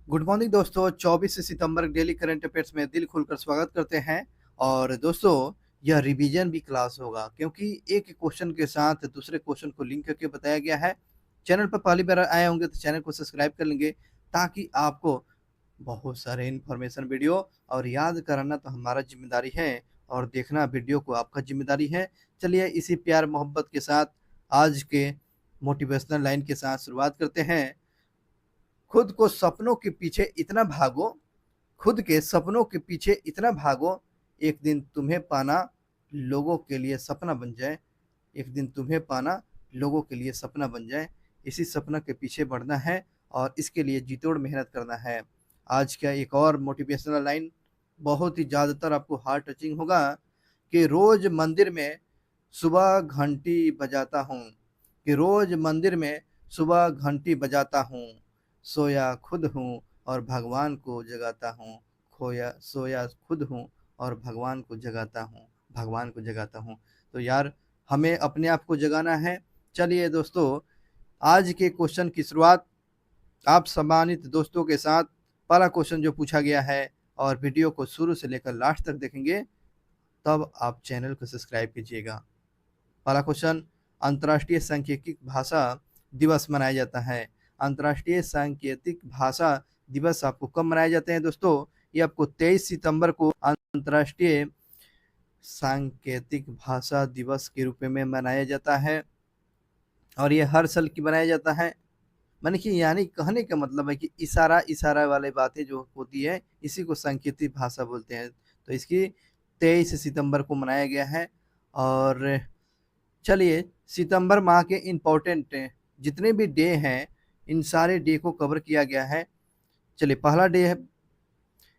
Good morning दोस्तों। 24 सितंबर daily current affairs में दिल खोलकर स्वागत करते हैं। और दोस्तों, यह रिवीजन भी क्लास होगा क्योंकि एक क्वेश्चन के साथ दूसरे क्वेश्चन को लिंक करके बताया गया है। चैनल पर पहली बार आए होंगे तो चैनल को सब्सक्राइब कर लेंगे ताकि आपको बहुत सारे इन्फॉर्मेशन वीडियो और याद कराना तो हमारा जिम्मेदारी है और देखना वीडियो को आपका जिम्मेदारी है। चलिए इसी प्यार मोहब्बत के साथ आज के मोटिवेशनल लाइन के साथ शुरुआत करते हैं। खुद को सपनों के पीछे इतना भागो, खुद के सपनों के पीछे इतना भागो, एक दिन तुम्हें पाना लोगों के लिए सपना बन जाए। एक दिन तुम्हें पाना लोगों के लिए सपना बन जाए। इसी सपना के पीछे बढ़ना है और इसके लिए जी तोड़ मेहनत करना है। आज का एक और मोटिवेशनल लाइन बहुत ही ज़्यादातर आपको हार्ट टचिंग होगा कि रोज मंदिर में सुबह घंटी बजाता हूँ, कि रोज मंदिर में सुबह घंटी बजाता हूँ, सोया खुद हूँ और भगवान को जगाता हूँ। खोया सोया खुद हूँ और भगवान को जगाता हूँ, भगवान को जगाता हूँ। तो यार, हमें अपने आप को जगाना है। चलिए दोस्तों, आज के क्वेश्चन की शुरुआत आप सम्मानित दोस्तों के साथ पहला क्वेश्चन जो पूछा गया है, और वीडियो को शुरू से लेकर लास्ट तक देखेंगे तब आप चैनल को सब्सक्राइब कीजिएगा। पहला क्वेश्चन, अंतर्राष्ट्रीय सांकेतिक भाषा दिवस मनाया जाता है। अंतर्राष्ट्रीय सांकेतिक भाषा दिवस आपको कब मनाए जाते हैं दोस्तों? ये आपको 23 सितंबर को अंतर्राष्ट्रीय सांकेतिक भाषा दिवस के रूप में मनाया जाता है और ये हर साल की मनाया जाता है। माने कि यानी कहने का मतलब है कि इशारा इशारा वाली बातें जो होती है इसी को सांकेतिक भाषा बोलते हैं। तो इसकी 23 सितंबर को मनाया गया है। और चलिए, सितंबर माह के इम्पोर्टेंट जितने भी डे हैं इन सारे डे को कवर किया गया है। चलिए, पहला डे है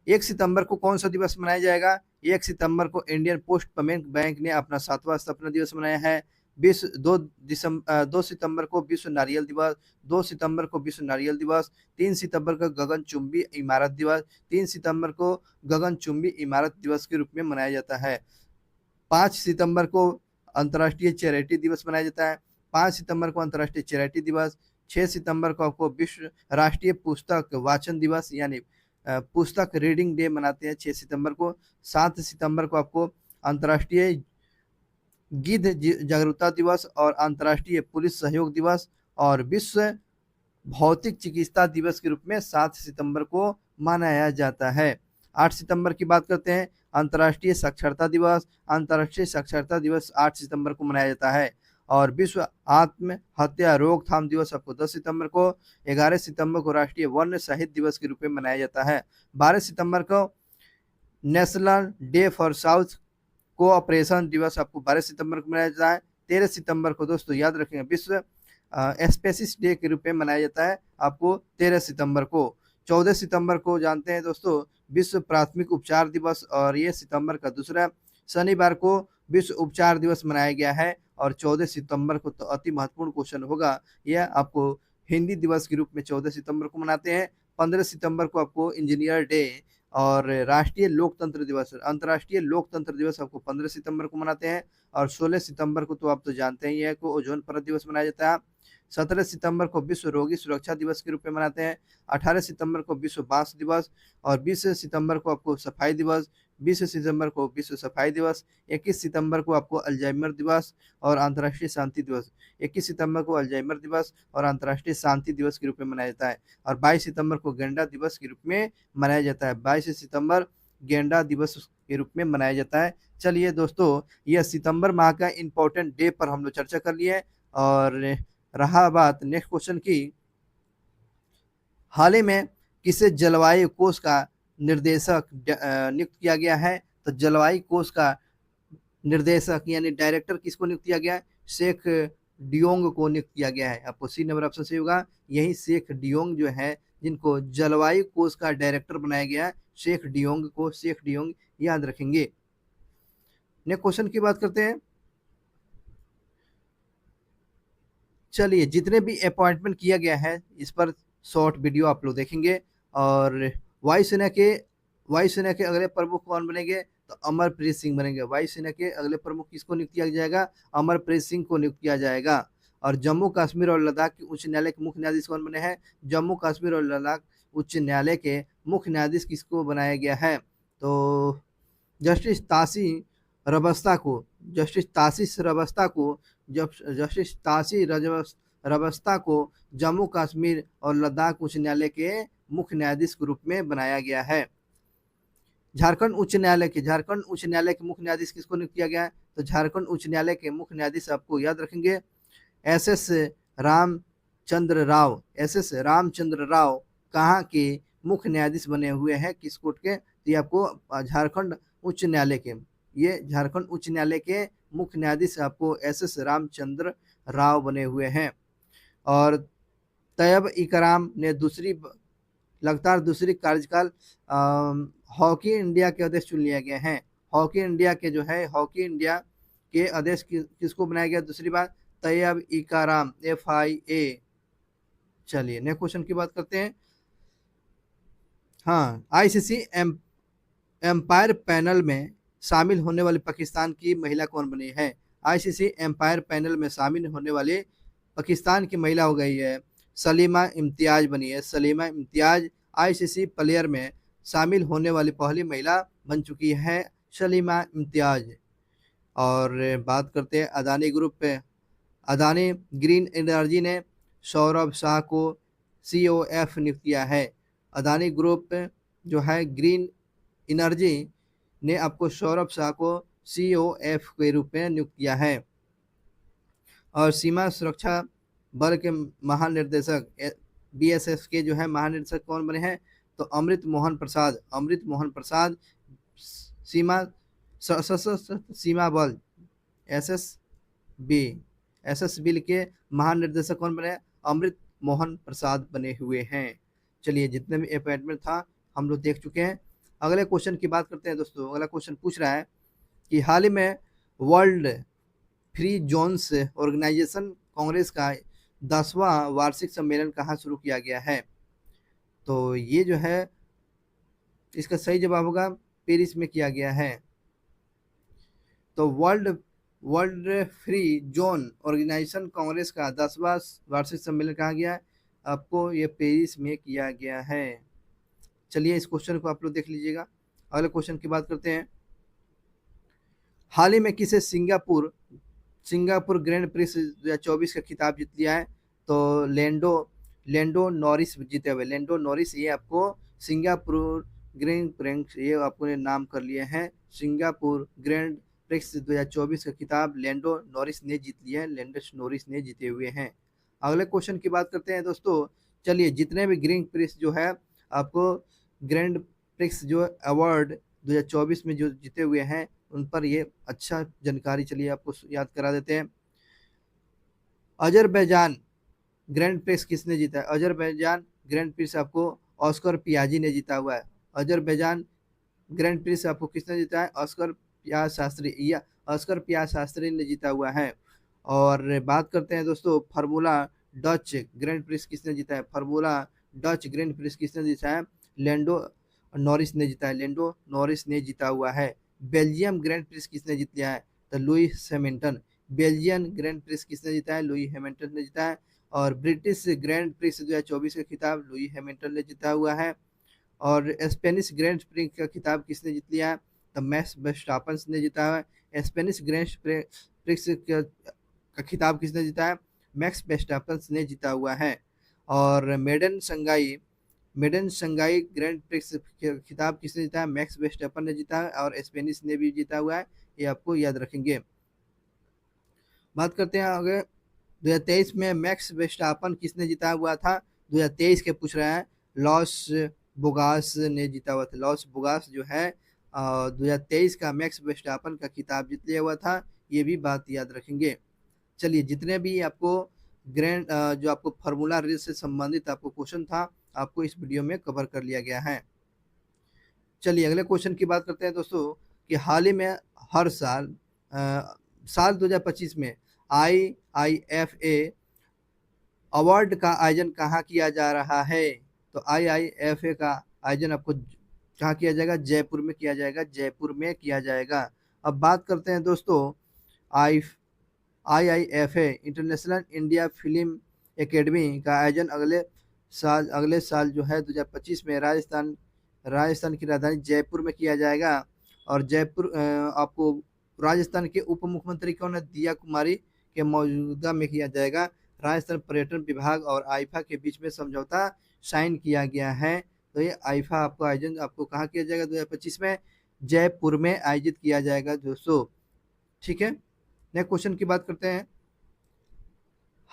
1 सितंबर को कौन सा दिवस मनाया जाएगा? 1 सितंबर को इंडियन पोस्ट पेमेंट बैंक ने अपना 7वां स्थापना दिवस मनाया है। 2 सितंबर को विश्व नारियल दिवस, 2 सितंबर को विश्व नारियल दिवस, 3 सितंबर को गगनचुंबी इमारत दिवस, 3 सितंबर को गगनचुंबी इमारत दिवस के रूप में मनाया जाता है। 5 सितंबर को अंतर्राष्ट्रीय चैरिटी दिवस मनाया जाता है। 5 सितंबर को अंतर्राष्ट्रीय चैरिटी दिवस। 6 सितंबर को आपको विश्व राष्ट्रीय पुस्तक वाचन दिवस यानी पुस्तक रीडिंग डे मनाते हैं 6 सितंबर को। 7 सितंबर को आपको अंतर्राष्ट्रीय गिद्ध जागरूकता दिवस और अंतर्राष्ट्रीय पुलिस सहयोग दिवस और विश्व भौतिक चिकित्सा दिवस के रूप में 7 सितंबर को मनाया जाता है। 8 सितंबर की बात करते हैं, अंतर्राष्ट्रीय साक्षरता दिवस। अंतर्राष्ट्रीय साक्षरता दिवस 8 सितंबर को मनाया जाता है। और विश्व आत्महत्या रोकथाम दिवस आपको 10 सितंबर को। 11 सितंबर को राष्ट्रीय वन्य साहित्य दिवस के रूप में मनाया जाता है। 12 सितंबर को national day for south cooperation दिवस आपको 12 सितंबर को मनाया जाता है। 13 सितंबर को दोस्तों याद रखेंगे विश्व स्पेसिस डे के रूप में मनाया जाता है आपको 13 सितंबर को। 14 सितंबर को जानते हैं दोस्तों विश्व प्राथमिक उपचार दिवस, और ये सितंबर का दूसरा शनिवार को विश्व उपचार दिवस मनाया गया है। और 14 सितंबर को तो अति महत्वपूर्ण क्वेश्चन होगा, यह आपको हिंदी दिवस के रूप में 14 सितंबर को मनाते हैं। 15 सितंबर को आपको इंजीनियर डे और राष्ट्रीय लोकतंत्र दिवस, अंतर्राष्ट्रीय लोकतंत्र दिवस आपको 15 सितंबर को मनाते हैं। और 16 सितंबर को तो आप तो जानते ही है को ओजोन परत दिवस मनाया जाता है। 17 सितंबर को विश्व रोगी सुरक्षा दिवस के रूप में मनाते हैं। 18 सितंबर को विश्व बांस दिवस और 20 सितंबर को आपको सफाई दिवस। 20 सितंबर को विश्व सफाई दिवस। 21 सितंबर को आपको अल्जाइमर दिवस और अंतर्राष्ट्रीय शांति दिवस। 21 सितंबर को अल्जाइमर दिवस और अंतर्राष्ट्रीय शांति दिवस के रूप में मनाया जाता है। और 22 सितंबर को गेंडा दिवस के रूप में मनाया जाता है। 22 सितंबर गेंडा दिवस के रूप में मनाया जाता है। चलिए दोस्तों, यह सितंबर माह का इम्पोर्टेंट डे पर हम लोग चर्चा कर लिए। और रहा बात नेक्स्ट क्वेश्चन की, हाल ही में किसे जलवायु कोष का निर्देशक नियुक्त किया गया है? तो जलवायु कोष का निर्देशक यानी डायरेक्टर किसको नियुक्त किया गया है? शेख डियोंग को नियुक्त किया गया है। आपको सी नंबर ऑप्शन सही होगा। यही शेख डियोंग जो है जिनको जलवायु कोष का डायरेक्टर बनाया गया है, शेख डियोंग को शेख डियोंग याद रखेंगे। नेक्स्ट क्वेश्चन की बात करते हैं। चलिए, जितने भी अपॉइंटमेंट किया गया है इस पर शॉर्ट वीडियो आप लोग देखेंगे। और वायुसेना के वायुसेना के अगले प्रमुख कौन बनेंगे? तो अमरप्रीत सिंह बनेंगे। वायुसेना के अगले प्रमुख किसको नियुक्त किया जाएगा? अमरप्रीत सिंह को नियुक्त किया जाएगा। और जम्मू कश्मीर और लद्दाख के उच्च न्यायालय के मुख्य न्यायाधीश कौन बने हैं? जम्मू कश्मीर और लद्दाख उच्च न्यायालय के मुख्य न्यायाधीश किसको बनाया गया है? तो जस्टिस तासी रबस्ता को जस्टिस तासिस रबस्ता को जब जस्टिस तासी रबस्ता को जम्मू कश्मीर और लद्दाख उच्च न्यायालय के मुख्य न्यायाधीश के रूप में बनाया गया है। झारखंड उच्च न्यायालय के मुख्य न्यायाधीश किसको नियुक्त किया गया है? तो झारखंड उच्च न्यायालय के मुख्य न्यायाधीश आपको याद रखेंगे एस रामचंद्र राव। एस रामचंद्र राव कहाँ के मुख्य न्यायाधीश बने हुए हैं, किस कोर्ट के? तो ये आपको झारखंड उच्च न्यायालय के, ये झारखंड उच्च न्यायालय के मुख्य न्यायाधीश आपको एस रामचंद्र राव बने हुए हैं। और तैयब इकराम ने लगातार दूसरी कार्यकाल हॉकी इंडिया के अध्यक्ष चुन लिया गया है। हॉकी इंडिया के अध्यक्ष किसको बनाया गया दूसरी बार? तैयब इकराम FIA। चलिए नेक्स्ट क्वेश्चन की बात करते हैं। हाँ, ICC एम्पायर पैनल में शामिल होने वाली पाकिस्तान की महिला कौन बनी है? ICC एम्पायर पैनल में शामिल होने वाले पाकिस्तान की महिला हो गई है सलीमा इम्तियाज बनी है। सलीमा इम्तियाज ICC प्लेयर में शामिल होने वाली पहली महिला बन चुकी है सलीमा इम्तियाज। और बात करते हैं अदानी ग्रुप पे। अदानी ग्रीन एनर्जी ने सौरभ शाह को COF नियुक्त किया है। अदानी ग्रुप जो है ग्रीन एनर्जी ने आपको सौरभ शाह को COF के रूप में नियुक्त किया है। और सीमा सुरक्षा बल के महानिर्देशक BSF के जो है महानिर्देशक कौन बने हैं? तो अमृत मोहन प्रसाद सीमा बल SSB के महानिर्देशक कौन बने? अमृत मोहन प्रसाद बने हुए हैं। चलिए जितने भी अपॉइंटमेंट था हम लोग देख चुके हैं। अगले क्वेश्चन की बात करते हैं दोस्तों। अगला क्वेश्चन पूछ रहा है कि हाल ही में world free zones organization congress का 10वां वार्षिक सम्मेलन कहाँ शुरू किया गया है? तो ये जो है इसका सही जवाब होगा पेरिस में किया गया है। तो world free zone organization congress का 10वां वार्षिक सम्मेलन कहाँ गया है? आपको ये पेरिस में किया गया है। चलिए इस क्वेश्चन को आप लोग देख लीजिएगा। अगले क्वेश्चन की बात करते हैं। हाल ही में किसे सिंगापुर ग्रैंड प्रिक्स 2024 का खिताब जीत लिया है? तो लेंडो नॉरिस जीते हुए। लेंडो नॉरिस ये आपको सिंगापुर ग्रैंड प्रिक्स ये आपको नाम कर लिए हैं। सिंगापुर ग्रैंड प्रिक्स 2024 का खिताब लेंडो नॉरिस ने जीत लिया है। लेंडो नॉरिस ने जीते हुए हैं। अगले क्वेश्चन की बात करते हैं दोस्तों। चलिए जितने भी ग्रैंड प्रिक्स जो है आपको ग्रैंड प्रिक्स जो अवार्ड 2024 में जो जीते हुए हैं उन पर ये अच्छा जानकारी चलिए आपको याद करा देते हैं। अजरबैजान ग्रैंड प्रिक्स किसने जीता है? अजरबैजान ग्रैंड प्रिक्स आपको ऑस्कर पियाजी ने जीता हुआ है। अजरबैजान ग्रैंड प्रिक्स आपको किसने जीता है? ऑस्कर पियाज शास्त्री ने जीता हुआ है। और बात करते हैं दोस्तों फार्मूला डच ग्रैंड प्रिक्स किसने जीता है? फार्मूला डच ग्रैंड प्रिक्स किसने जीता है? लेंडो नॉरिस ने जीता है। लेंडो नॉरिस ने जीता हुआ है। बेल्जियम ग्रैंड प्रिक्स किसने जीत लिया है? तो Lewis Hamilton. Belgian grand prix किसने जीता है? लुई हैमिल्टन ने जीता है। और ब्रिटिश ग्रैंड प्रिक्स 2024 का खिताब लुई हैमिल्टन ने जीता हुआ है। और स्पेनिश ग्रैंड प्रिक्स का खिताब किसने जीत लिया है? तो मैक्स वर्स्टापन ने जीता है। स्पेनिश ग्रैंड प्रिक्स का खिताब किसने जीता है? मैक्स वर्स्टापन ने जीता हुआ है। और मेडन शंघाई ग्रैंड प्रिक्स खिताब किसने जीता है? मैक्स वर्स्टापन ने जीता है और स्पेनिश ने भी जीता हुआ है। ये आपको याद रखेंगे। बात करते हैं आगे 2023 में मैक्स वर्स्टापन किसने जीता हुआ था? 2023 के पूछ रहे हैं। लॉस बोगास ने जीता हुआ था। लॉस बोगास जो है 2023 का मैक्स वर्स्टापन का खिताब जीत लिया हुआ था। ये भी बात याद रखेंगे। चलिए जितने भी आपको जो आपको फार्मूला रेस से संबंधित आपको क्वेश्चन था आपको इस वीडियो में कवर कर लिया गया है। चलिए अगले क्वेश्चन की बात करते हैं दोस्तों कि हाल ही में हर साल 2025 में IIFA अवार्ड का आयोजन कहाँ किया जा रहा है? तो IIFA का आयोजन आपको कहाँ किया जाएगा? जयपुर में किया जाएगा। जयपुर में किया जाएगा। अब बात करते हैं दोस्तों IIFA international India film academy का आयोजन अगले साल अगले साल जो है 2025 में राजस्थान की राजधानी जयपुर में किया जाएगा। और जयपुर आपको राजस्थान के उप मुख्यमंत्री कौन है? दिया कुमारी के मौजूदा में किया जाएगा। राजस्थान पर्यटन विभाग और आईफा के बीच में समझौता साइन किया गया है। तो ये आईफा आपको आयोजन आपको कहाँ किया जाएगा? 2025 में जयपुर में आयोजित किया जाएगा दोस्तों। ठीक है, नेक्स्ट क्वेश्चन की बात करते हैं।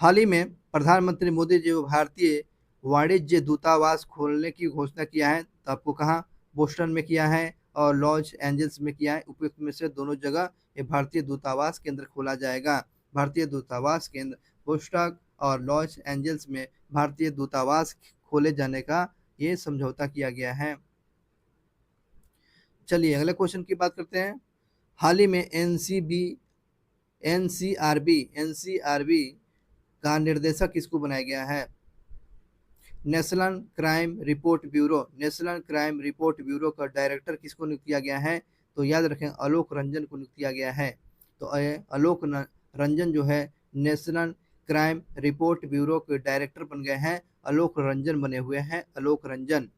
हाल ही में प्रधानमंत्री मोदी जी भारतीय वाणिज्य दूतावास खोलने की घोषणा किया है। तो आपको कहाँ? बोस्टन में किया है और लॉस एंजल्स में किया है। उपयुक्त में से दोनों जगह ये भारतीय दूतावास केंद्र खोला जाएगा। भारतीय दूतावास केंद्र बोस्टन और लॉस एंजल्स में भारतीय दूतावास खोले जाने का ये समझौता किया गया है। चलिए अगले क्वेश्चन की बात करते हैं। हाल ही में एनसीआरबी का निर्देशक किसको बनाया गया है? नेशनल क्राइम रिपोर्ट ब्यूरो का डायरेक्टर किसको नियुक्त किया गया है? तो याद रखें आलोक रंजन को नियुक्त किया गया है। तो रंजन जो है नेशनल क्राइम रिपोर्ट ब्यूरो के डायरेक्टर बन गए हैं। आलोक रंजन बने हुए हैं, आलोक रंजन।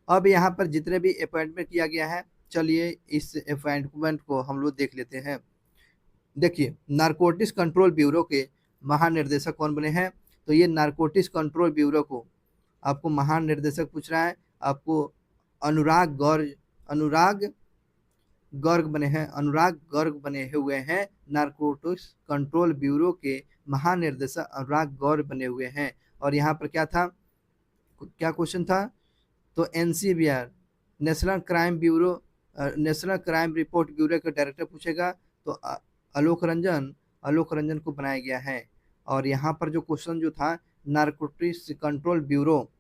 अब यहाँ पर जितने भी अपॉइंटमेंट किया गया है, चलिए इस अपॉइंटमेंट को हम लोग देख लेते हैं। देखिए, नारकोटिक्स कंट्रोल ब्यूरो के महानिर्देशक कौन बने हैं? तो ये नारकोटिक्स कंट्रोल ब्यूरो को आपको महानिर्देशक पूछ रहा है। आपको अनुराग गर्ग बने हुए हैं। नारकोटिक्स कंट्रोल ब्यूरो के महानिर्देशक अनुराग गर्ग बने हुए हैं। और यहाँ पर क्या था, क्या क्वेश्चन था? तो एनसीबीआर नेशनल क्राइम रिपोर्ट ब्यूरो का डायरेक्टर पूछेगा। तो आलोक रंजन को बनाया गया है। और यहाँ पर जो क्वेश्चन जो था, नारकोटिक्स कंट्रोल ब्यूरो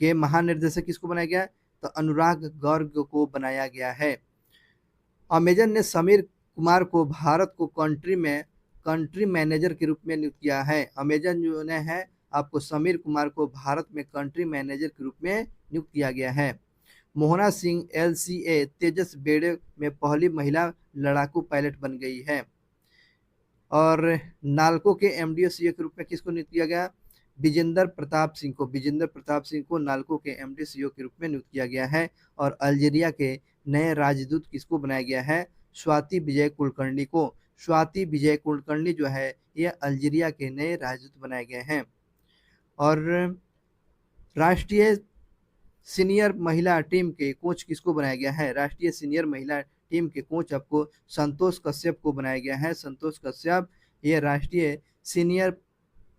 के महानिर्देशक किसको बनाया गया? तो अनुराग गर्ग को बनाया गया है। अमेजन ने समीर कुमार को भारत को कंट्री मैनेजर के रूप में नियुक्त किया है। अमेजन जो ने है आपको समीर कुमार को भारत में कंट्री मैनेजर के रूप में नियुक्त किया गया है। मोहना सिंह LCA तेजस बेड़े में पहली महिला लड़ाकू पायलट बन गई है। और नालको के MD CEO के रूप में किसको नियुक्त किया गया? विजेंद्र प्रताप सिंह को नालको के MD CEO के रूप में नियुक्त किया गया है। और अल्जीरिया के नए राजदूत किसको बनाया गया है? स्वाति विजय कुलकर्णी जो है ये अल्जीरिया के नए राजदूत बनाए गए हैं। और राष्ट्रीय सीनियर महिला टीम के कोच किसको बनाया गया है? राष्ट्रीय सीनियर महिला टीम के कोच आपको संतोष कश्यप को बनाया गया है। संतोष कश्यप ये राष्ट्रीय सीनियर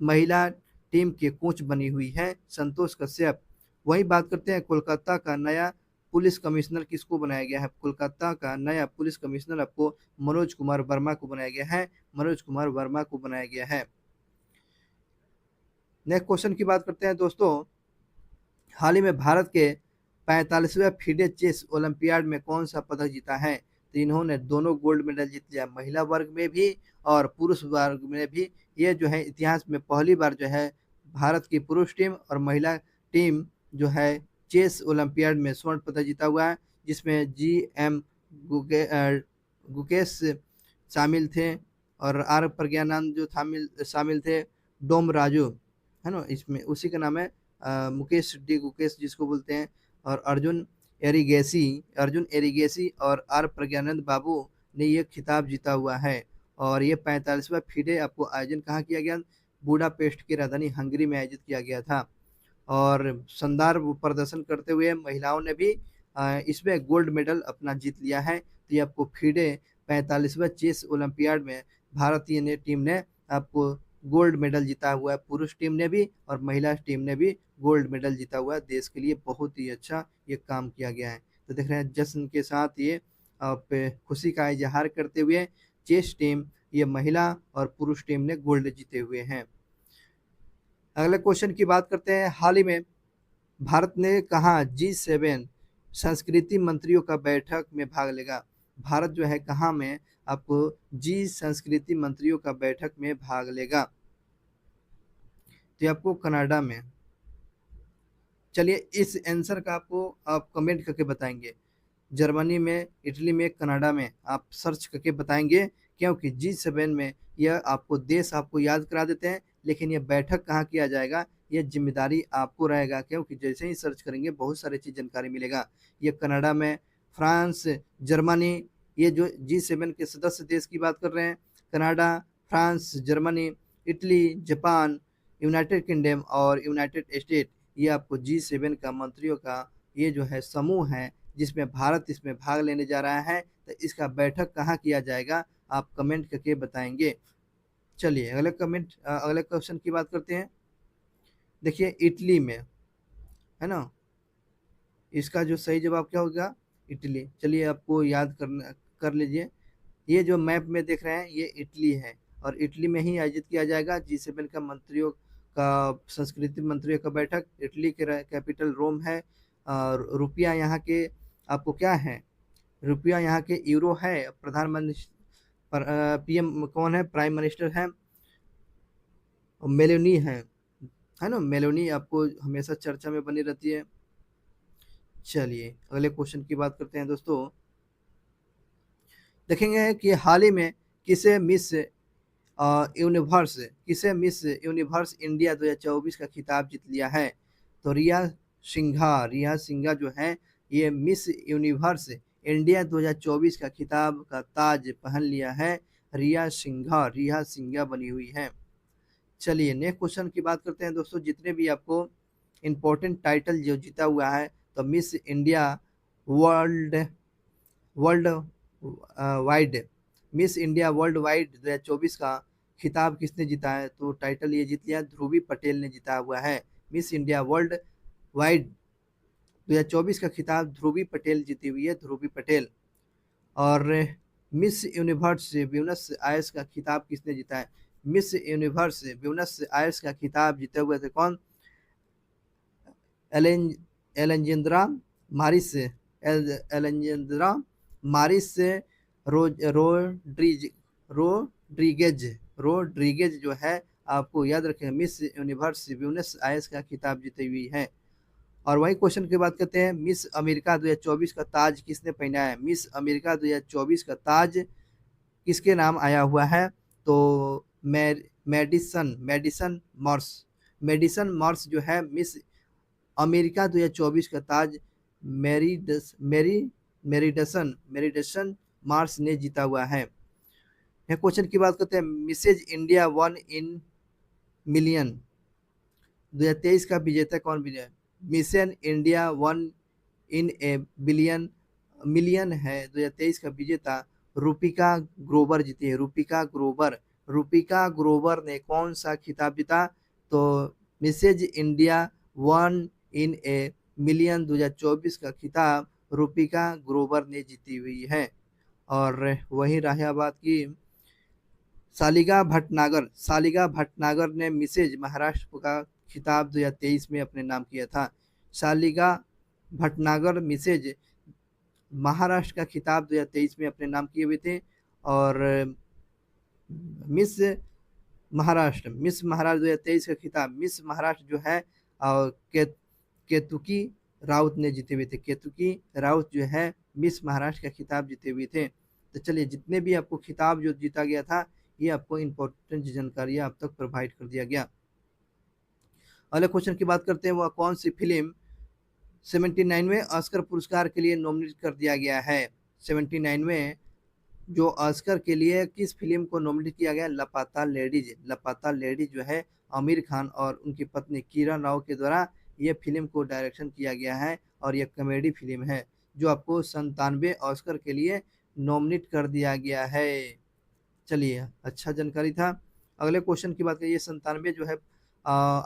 महिला टीम के कोच बनी हुई है, संतोष कश्यप। वही बात करते हैं, कोलकाता का नया पुलिस कमिश्नर किसको बनाया गया है? कोलकाता का नया पुलिस कमिश्नर आपको मनोज कुमार वर्मा को बनाया गया है। नेक्स्ट क्वेश्चन की बात करते हैं दोस्तों। हाल ही में भारत के 45वें फीडे चेस ओलंपियाड में कौन सा पदक जीता है? तो इन्होंने दोनों गोल्ड मेडल जीत लिया, महिला वर्ग में भी और पुरुष वर्ग में भी। ये जो है इतिहास में पहली बार जो है भारत की पुरुष टीम और महिला टीम जो है चेस ओलंपियाड में स्वर्ण पदक जीता हुआ है, जिसमें GM गुकेश शामिल थे और R प्रज्ञानंद जो शामिल थे, डोम राजू है ना, इसमें उसी का नाम है मुकेश गुकेश जिसको बोलते हैं। और अर्जुन एरिगेसी और R प्रज्ञानंद बाबू ने ये खिताब जीता हुआ है। और ये 45वां फीडे आपको आयोजन कहाँ किया गया? बुडापेस्ट की राजधानी हंगरी में आयोजित किया गया था। और शानदार प्रदर्शन करते हुए महिलाओं ने भी इसमें गोल्ड मेडल अपना जीत लिया है। तो ये आपको फीडे 45वां चेस ओलंपियाड में भारतीय टीम ने आपको गोल्ड मेडल जीता हुआ है। पुरुष टीम ने भी और महिला टीम ने भी गोल्ड मेडल जीता हुआ है। देश के लिए बहुत ही अच्छा ये काम किया गया है। तो देख रहे हैं जश्न के साथ ये आप खुशी का इजहार करते हुए चेस टीम, ये महिला और पुरुष टीम ने गोल्ड जीते हुए हैं। अगले क्वेश्चन की बात करते हैं। हाल ही में भारत ने कहा G7 संस्कृति मंत्रियों का बैठक में भाग लेगा? भारत जो है कहाँ में आपको G संस्कृति मंत्रियों का बैठक में भाग लेगा? तो आपको कनाडा में। चलिए इस आंसर का आपको आप कमेंट करके बताएंगे। जर्मनी में, इटली में, कनाडा में आप सर्च करके बताएंगे, क्योंकि G7 में यह आपको देश आपको याद करा देते हैं, लेकिन यह बैठक कहाँ किया जाएगा? ये जिम्मेदारी आपको रहेगा, क्योंकि जैसे ही सर्च करेंगे बहुत सारी चीज़ जानकारी मिलेगा। ये कनाडा में, फ्रांस, जर्मनी, ये जो G7 के सदस्य देश की बात कर रहे हैं, Canada, France, Germany, Italy, Japan, United kingdom और यूनाइटेड स्टेट, ये आपको G7 का मंत्रियों का ये जो है समूह है, जिसमें भारत इसमें भाग लेने जा रहा है। तो इसका बैठक कहाँ किया जाएगा, आप कमेंट करके बताएंगे। चलिए अगले क्वेश्चन की बात करते हैं। देखिए इटली में, है ना, इसका जो सही जवाब क्या होगा, इटली। चलिए आपको याद करना कर लीजिए। ये जो मैप में देख रहे हैं ये इटली है, और इटली में ही आयोजित किया जाएगा G7 का मंत्रियों का, संस्कृति मंत्रियों का बैठक। इटली के कैपिटल रोम है। और रुपया यहाँ के आपको क्या है, रुपया यहाँ के यूरो है। प्रधानमंत्री पीएम कौन है, प्राइम मिनिस्टर है मेलोनी है ना, मेलोनी आपको हमेशा चर्चा में बनी रहती है। चलिए अगले क्वेश्चन की बात करते हैं दोस्तों। देखेंगे कि हाल ही में किसे मिस मिस यूनिवर्स इंडिया 2024 का खिताब जीत लिया है। तो रिया सिंघा जो है ये मिस यूनिवर्स इंडिया 2024 का खिताब का ताज पहन लिया है। रिया सिंघा बनी हुई है। चलिए नेक्स्ट क्वेश्चन की बात करते हैं दोस्तों। जितने भी आपको इम्पोर्टेंट टाइटल जो जीता हुआ है, तो miss India world world wide miss India world wide 2024 का खिताब किसने जीता है। तो टाइटल ये जीत लिया, ध्रुवी पटेल ने जीता हुआ है। मिस इंडिया वर्ल्ड वाइड 2024 का खिताब ध्रुवी पटेल जीती हुई है, ध्रुवी पटेल। और मिस यूनिवर्स ब्यूनस आयर्स का खिताब किसने जीता है। मिस यूनिवर्स ब्यूनस आयर्स का खिताब जीते हुए थे कौन, एलें एलेंजेंद्रा मारिस एलेंजेंद्रा मारिस रोड्रिज रोड्रिगेज रोड्रिगेज जो है, आपको याद रखें मिस यूनिवर्स ब्यूनस आयर्स का खिताब जीती हुई है। और वही क्वेश्चन की बात करते हैं, मिस अमेरिका 2024 का ताज किसने पहना है। मिस अमेरिका 2024 का ताज किसके नाम आया हुआ है। तो मेडिसन मॉर्स जो है मिस अमेरिका 2024 का ताज मेरिडसन मार्स ने जीता हुआ है। यह क्वेश्चन की बात करते हैं, मिसेज इंडिया 1 इन मिलियन 2023 का विजेता कौन विजय। Mission India 1 in a million है 2023 का विजेता रूपिका ग्रोवर जीती है। रूपिका ग्रोवर ने कौन सा खिताब जीता। तो Mrs India 1 in a million 2024 का खिताब रूपिका ग्रोवर ने जीती हुई है। और वही रहा बात की सालिगा भटनागर ने मिसेज महाराष्ट्र का खिताब 2023 में अपने नाम किया था। सालिगा भटनागर मिसेज महाराष्ट्र का खिताब 2023 में अपने नाम किए हुए थे। और मिस महाराष्ट्र 2023 का खिताब मिस महाराष्ट्र जो है और केतुकी राउत ने जीते हुए थे। केतुकी राउत जो है मिस महाराष्ट्र का खिताब जीते हुए थे। तो चलिए जितने भी आपको खिताब जो जीता गया था, ये आपको इम्पोर्टेंट जानकारी आप तक प्रोवाइड कर दिया गया। अगले क्वेश्चन की बात करते हैं, वह कौन सी फिल्म 79वें ऑस्कर पुरस्कार के लिए नॉमिनेट कर दिया गया है। 79वें जो ऑस्कर के लिए किस फिल्म को नॉमिनेट किया गया, लापता लेडीज जो है आमिर खान और उनकी पत्नी किरण राव के द्वारा ये फिल्म को डायरेक्शन किया गया है। और यह कॉमेडी फिल्म है जो आपको 97 ऑस्कर के लिए नॉमिनेट कर दिया गया है। चलिए अच्छा जानकारी था। अगले क्वेश्चन की बात करिए, 97 जो है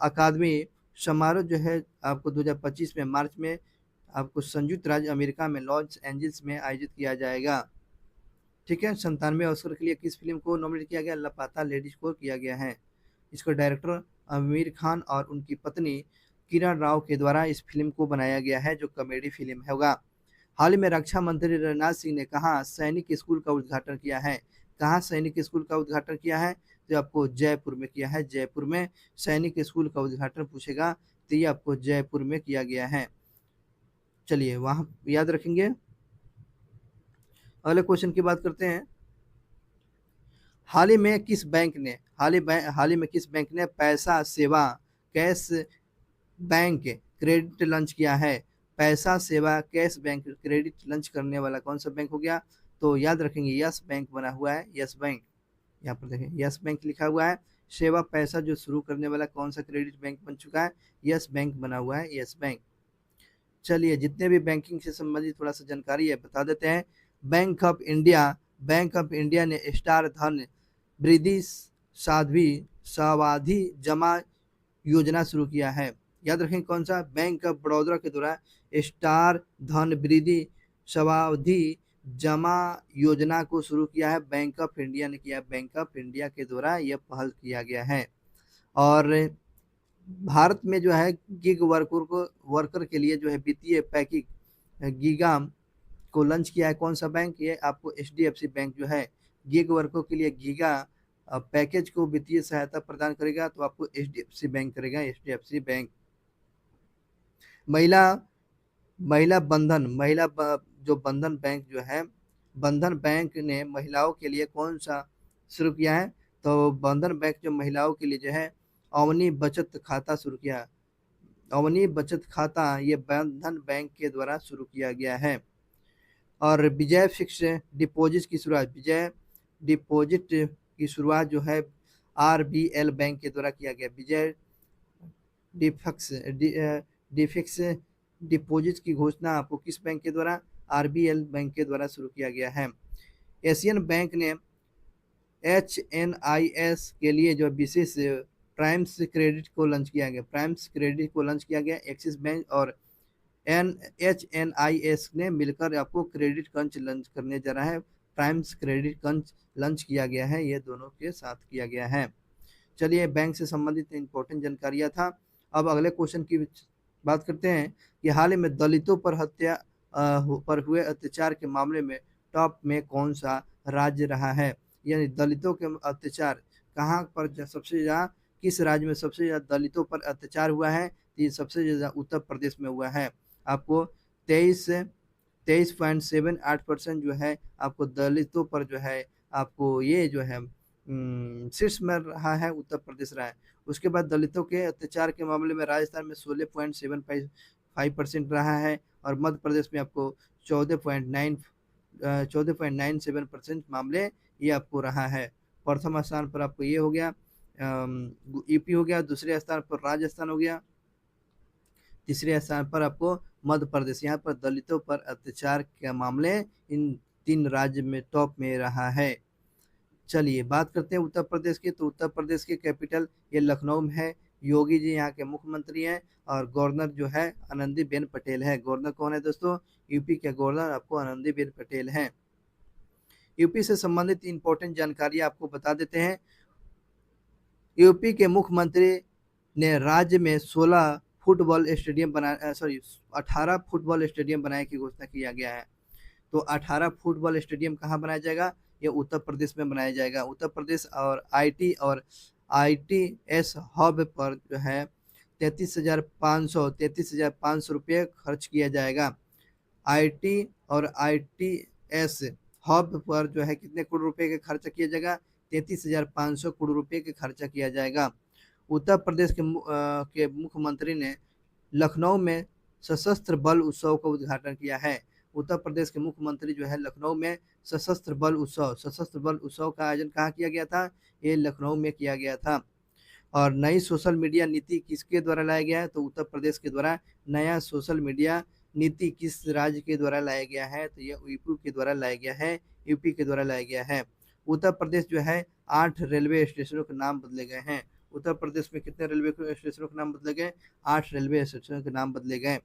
अकादमी समारोह जो है आपको 2025 में मार्च में आपको संयुक्त राज्य अमेरिका में लॉस एंजल्स में आयोजित किया जाएगा। ठीक है, 97 ऑस्कर के लिए किस फिल्म को नॉमिनेट किया गया, लापता लेडीज को किया गया है। इसको डायरेक्टर आमिर खान और उनकी पत्नी किरण राव के द्वारा इस फिल्म को बनाया गया है, जो कॉमेडी फिल्म होगा। हाल ही में रक्षा मंत्री राजनाथ सिंह ने कहा सैनिक स्कूल का उद्घाटन किया है। कहाँ सैनिक स्कूल का उद्घाटन किया है, तो आपको जयपुर में किया है। जयपुर में सैनिक स्कूल का उद्घाटन पूछेगा तो ये आपको जयपुर में किया गया है। चलिए वहाँ याद रखेंगे। अगले क्वेश्चन की बात करते हैं, हाल ही में किस बैंक ने पैसा सेवा कैश बैंक क्रेडिट लॉन्च किया है? पैसा सेवा कैश बैंक क्रेडिट लॉन्च करने वाला कौन सा बैंक हो गया? तो याद रखेंगे यस बैंक बना हुआ है, यस बैंक। यहाँ पर देखें यस बैंक लिखा हुआ है। सेवा पैसा जो शुरू करने वाला कौन सा क्रेडिट बैंक बन चुका है? यस बैंक बना हुआ है, यस बैंक। चलिए जितने भी बैंकिंग से संबंधित थोड़ा सा जानकारी है बता देते हैं। बैंक ऑफ इंडिया ने स्टार धन वृद्धि साध्वी सावधि जमा योजना शुरू किया है। याद रखें कौन सा? बैंक ऑफ बड़ौदा के द्वारा स्टार धन वृद्धि सावधि जमा योजना को शुरू किया है, बैंक ऑफ इंडिया ने किया। बैंक ऑफ इंडिया के द्वारा यह पहल किया गया है। और भारत में जो है गिग वर्कर के लिए जो है वित्तीय पैकेज गीगा को लॉन्च किया है कौन सा बैंक? ये आपको एचडीएफसी बैंक जो है गिग वर्करों के लिए गीगा पैकेज को वित्तीय सहायता प्रदान करेगा, तो आपको एचडीएफसी बैंक करेगा, एचडीएफसी बैंक। महिला जो बंधन बैंक जो है, बंधन बैंक ने महिलाओं के लिए कौन सा शुरू किया है? तो बंधन बैंक जो महिलाओं के लिए जो है अवनी बचत खाता शुरू किया। अवनी बचत खाता ये बंधन बैंक के द्वारा शुरू किया गया है। और विजय फिक्स डिपॉजिट की शुरुआत, विजय डिपॉजिट की शुरुआत जो है आरबीएल बैंक के द्वारा किया गया। विजय डिफिक्स डिपॉजिट की घोषणा आपको किस बैंक के द्वारा? आरबीएल बैंक के द्वारा शुरू किया गया है। एशियन बैंक ने एचएनआईएस के लिए जो विशेष प्राइम्स क्रेडिट को लॉन्च किया गया, प्राइम्स क्रेडिट को लॉन्च किया गया। एक्सिस बैंक और एचएनआईएस ने मिलकर आपको क्रेडिट क्रंच लॉन्च करने जा रहा है। प्राइम्स क्रेडिट क्रंच लॉन्च किया गया है, ये दोनों के साथ किया गया है। चलिए बैंक से संबंधित इंपॉर्टेंट जानकारियां था। अब अगले क्वेश्चन की बात करते हैं कि हाल ही में दलितों पर पर हुए अत्याचार के मामले में टॉप में कौन सा राज्य रहा है? यानी दलितों के अत्याचार कहाँ पर सबसे ज्यादा, किस राज्य में सबसे ज्यादा दलितों पर अत्याचार हुआ है? ये सबसे ज्यादा उत्तर प्रदेश में हुआ है। आपको 23.78% जो है आपको दलितों पर जो है आपको ये जो है शीर्ष में रहा है, उत्तर प्रदेश रहा है। उसके बाद दलितों के अत्याचार के मामले में राजस्थान में 16.75% रहा है, और मध्य प्रदेश में आपको 14.97% मामले ये आपको रहा है। प्रथम स्थान पर आपको ये हो गया यूपी हो गया, दूसरे स्थान पर राजस्थान हो गया, तीसरे स्थान पर आपको मध्य प्रदेश। यहाँ पर दलितों पर अत्याचार के मामले इन 3 राज्य में टॉप में रहा है। चलिए बात करते हैं उत्तर प्रदेश की। तो उत्तर प्रदेश की कैपिटल ये लखनऊ में है। योगी जी यहाँ के मुख्यमंत्री हैं, और गवर्नर जो है आनंदीबेन पटेल है। गवर्नर कौन है दोस्तों? यूपी के गवर्नर आपको आनंदीबेन पटेल हैं। यूपी से संबंधित इंपॉर्टेंट जानकारी आपको बता देते हैं। यूपी के मुख्यमंत्री ने राज्य में 18 फुटबॉल स्टेडियम बनाने की घोषणा किया गया है। तो 18 फुटबॉल स्टेडियम कहाँ बनाया जाएगा? ये उत्तर प्रदेश में बनाया जाएगा। उत्तर प्रदेश और आईटीएस हब पर जो है 33,500 रुपये खर्च किया जाएगा। आईटी और आईटीएस हब पर जो है कितने करोड़ रुपए का खर्चा किया जाएगा? 33,500 करोड़ रुपए का खर्चा किया जाएगा। उत्तर प्रदेश के मुख्यमंत्री ने लखनऊ में सशस्त्र बल उत्सव का उद्घाटन किया है। उत्तर प्रदेश के मुख्यमंत्री जो है लखनऊ में सशस्त्र बल उत्सव का आयोजन कहाँ किया गया था? ये लखनऊ में किया गया था। और नई सोशल मीडिया नीति किसके द्वारा लाया गया है? तो उत्तर प्रदेश के द्वारा नया सोशल मीडिया नीति किस राज्य के द्वारा लाया गया है? तो यह यूपी के द्वारा लाया गया है, यूपी के द्वारा लाया गया है। उत्तर प्रदेश जो है 8 रेलवे स्टेशनों के नाम बदले गए हैं। उत्तर प्रदेश में कितने रेलवे स्टेशनों के नाम बदले गए? 8 रेलवे स्टेशनों के नाम बदले गए।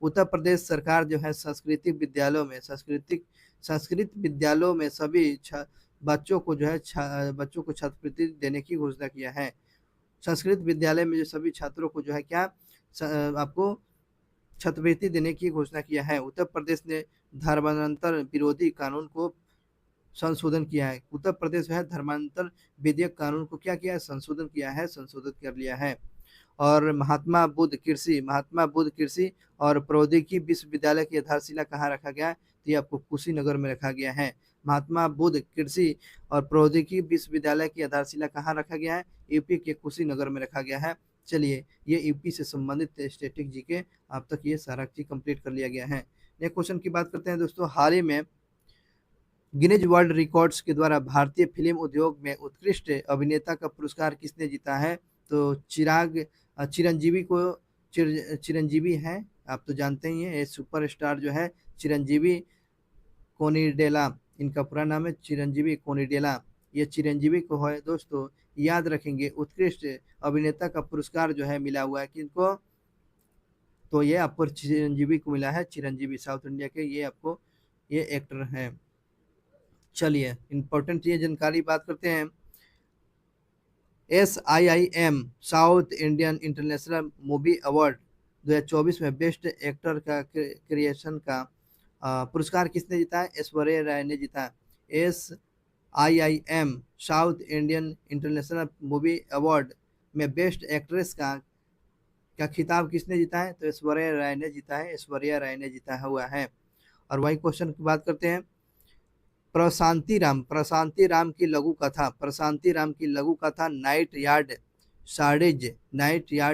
उत्तर प्रदेश सरकार जो है संस्कृत विद्यालयों में सभी बच्चों को छात्रवृत्ति देने की घोषणा किया है। संस्कृत विद्यालय में जो सभी छात्रों को जो है क्या आपको छात्रवृत्ति देने की घोषणा किया है। उत्तर प्रदेश ने धर्मांतर विरोधी कानून को संशोधन किया है। उत्तर प्रदेश है धर्मांतर विधेयक कानून को क्या किया है? संशोधन किया है, संशोधित कर लिया है। और महात्मा बुद्ध कृषि और प्रौद्योगिकी विश्वविद्यालय की आधारशिला कहाँ रखा गया है? तो ये आपको कुशीनगर में रखा गया है। महात्मा बुद्ध कृषि और प्रौद्योगिकी विश्वविद्यालय की आधारशिला कहाँ रखा गया है? यूपी के कुशीनगर में रखा गया है। चलिए, ये यूपी से संबंधित स्टैटिक जीके अब तक ये सारा चीज़ कंप्लीट कर लिया गया है। नेक्स्ट क्वेश्चन की बात करते हैं दोस्तों, हाल ही में गिनीज वर्ल्ड रिकॉर्ड्स के द्वारा भारतीय फिल्म उद्योग में उत्कृष्ट अभिनेता का पुरस्कार किसने जीता है? तो चिरंजीवी को चिरंजीवी हैं, आप तो जानते ही हैं, ये सुपरस्टार जो है चिरंजीवी कोनिडेला, इनका पूरा नाम है चिरंजीवी कोनिडेला। ये चिरंजीवी को है दोस्तों, याद रखेंगे, उत्कृष्ट अभिनेता का पुरस्कार जो है मिला हुआ है किनको? तो ये आपको चिरंजीवी को मिला है, चिरंजीवी साउथ इंडिया के ये आपको ये एक्टर हैं। चलिए इंपॉर्टेंट ये जानकारी बात करते हैं। SIIM south Indian international movie award 2024 में बेस्ट एक्टर का क्रिएशन का पुरस्कार किसने जीता है? ऐश्वर्या राय ने जीता है। SIIM south Indian international movie award में बेस्ट एक्ट्रेस का खिताब किसने जीता है? तो ऐश्वर्या राय ने जीता है, ऐश्वर्या राय ने जीता हुआ है। और वही क्वेश्चन की बात करते हैं, प्रशांति राम की लघु कथा, प्रशांति राम की लघु कथा नाइट यार्ड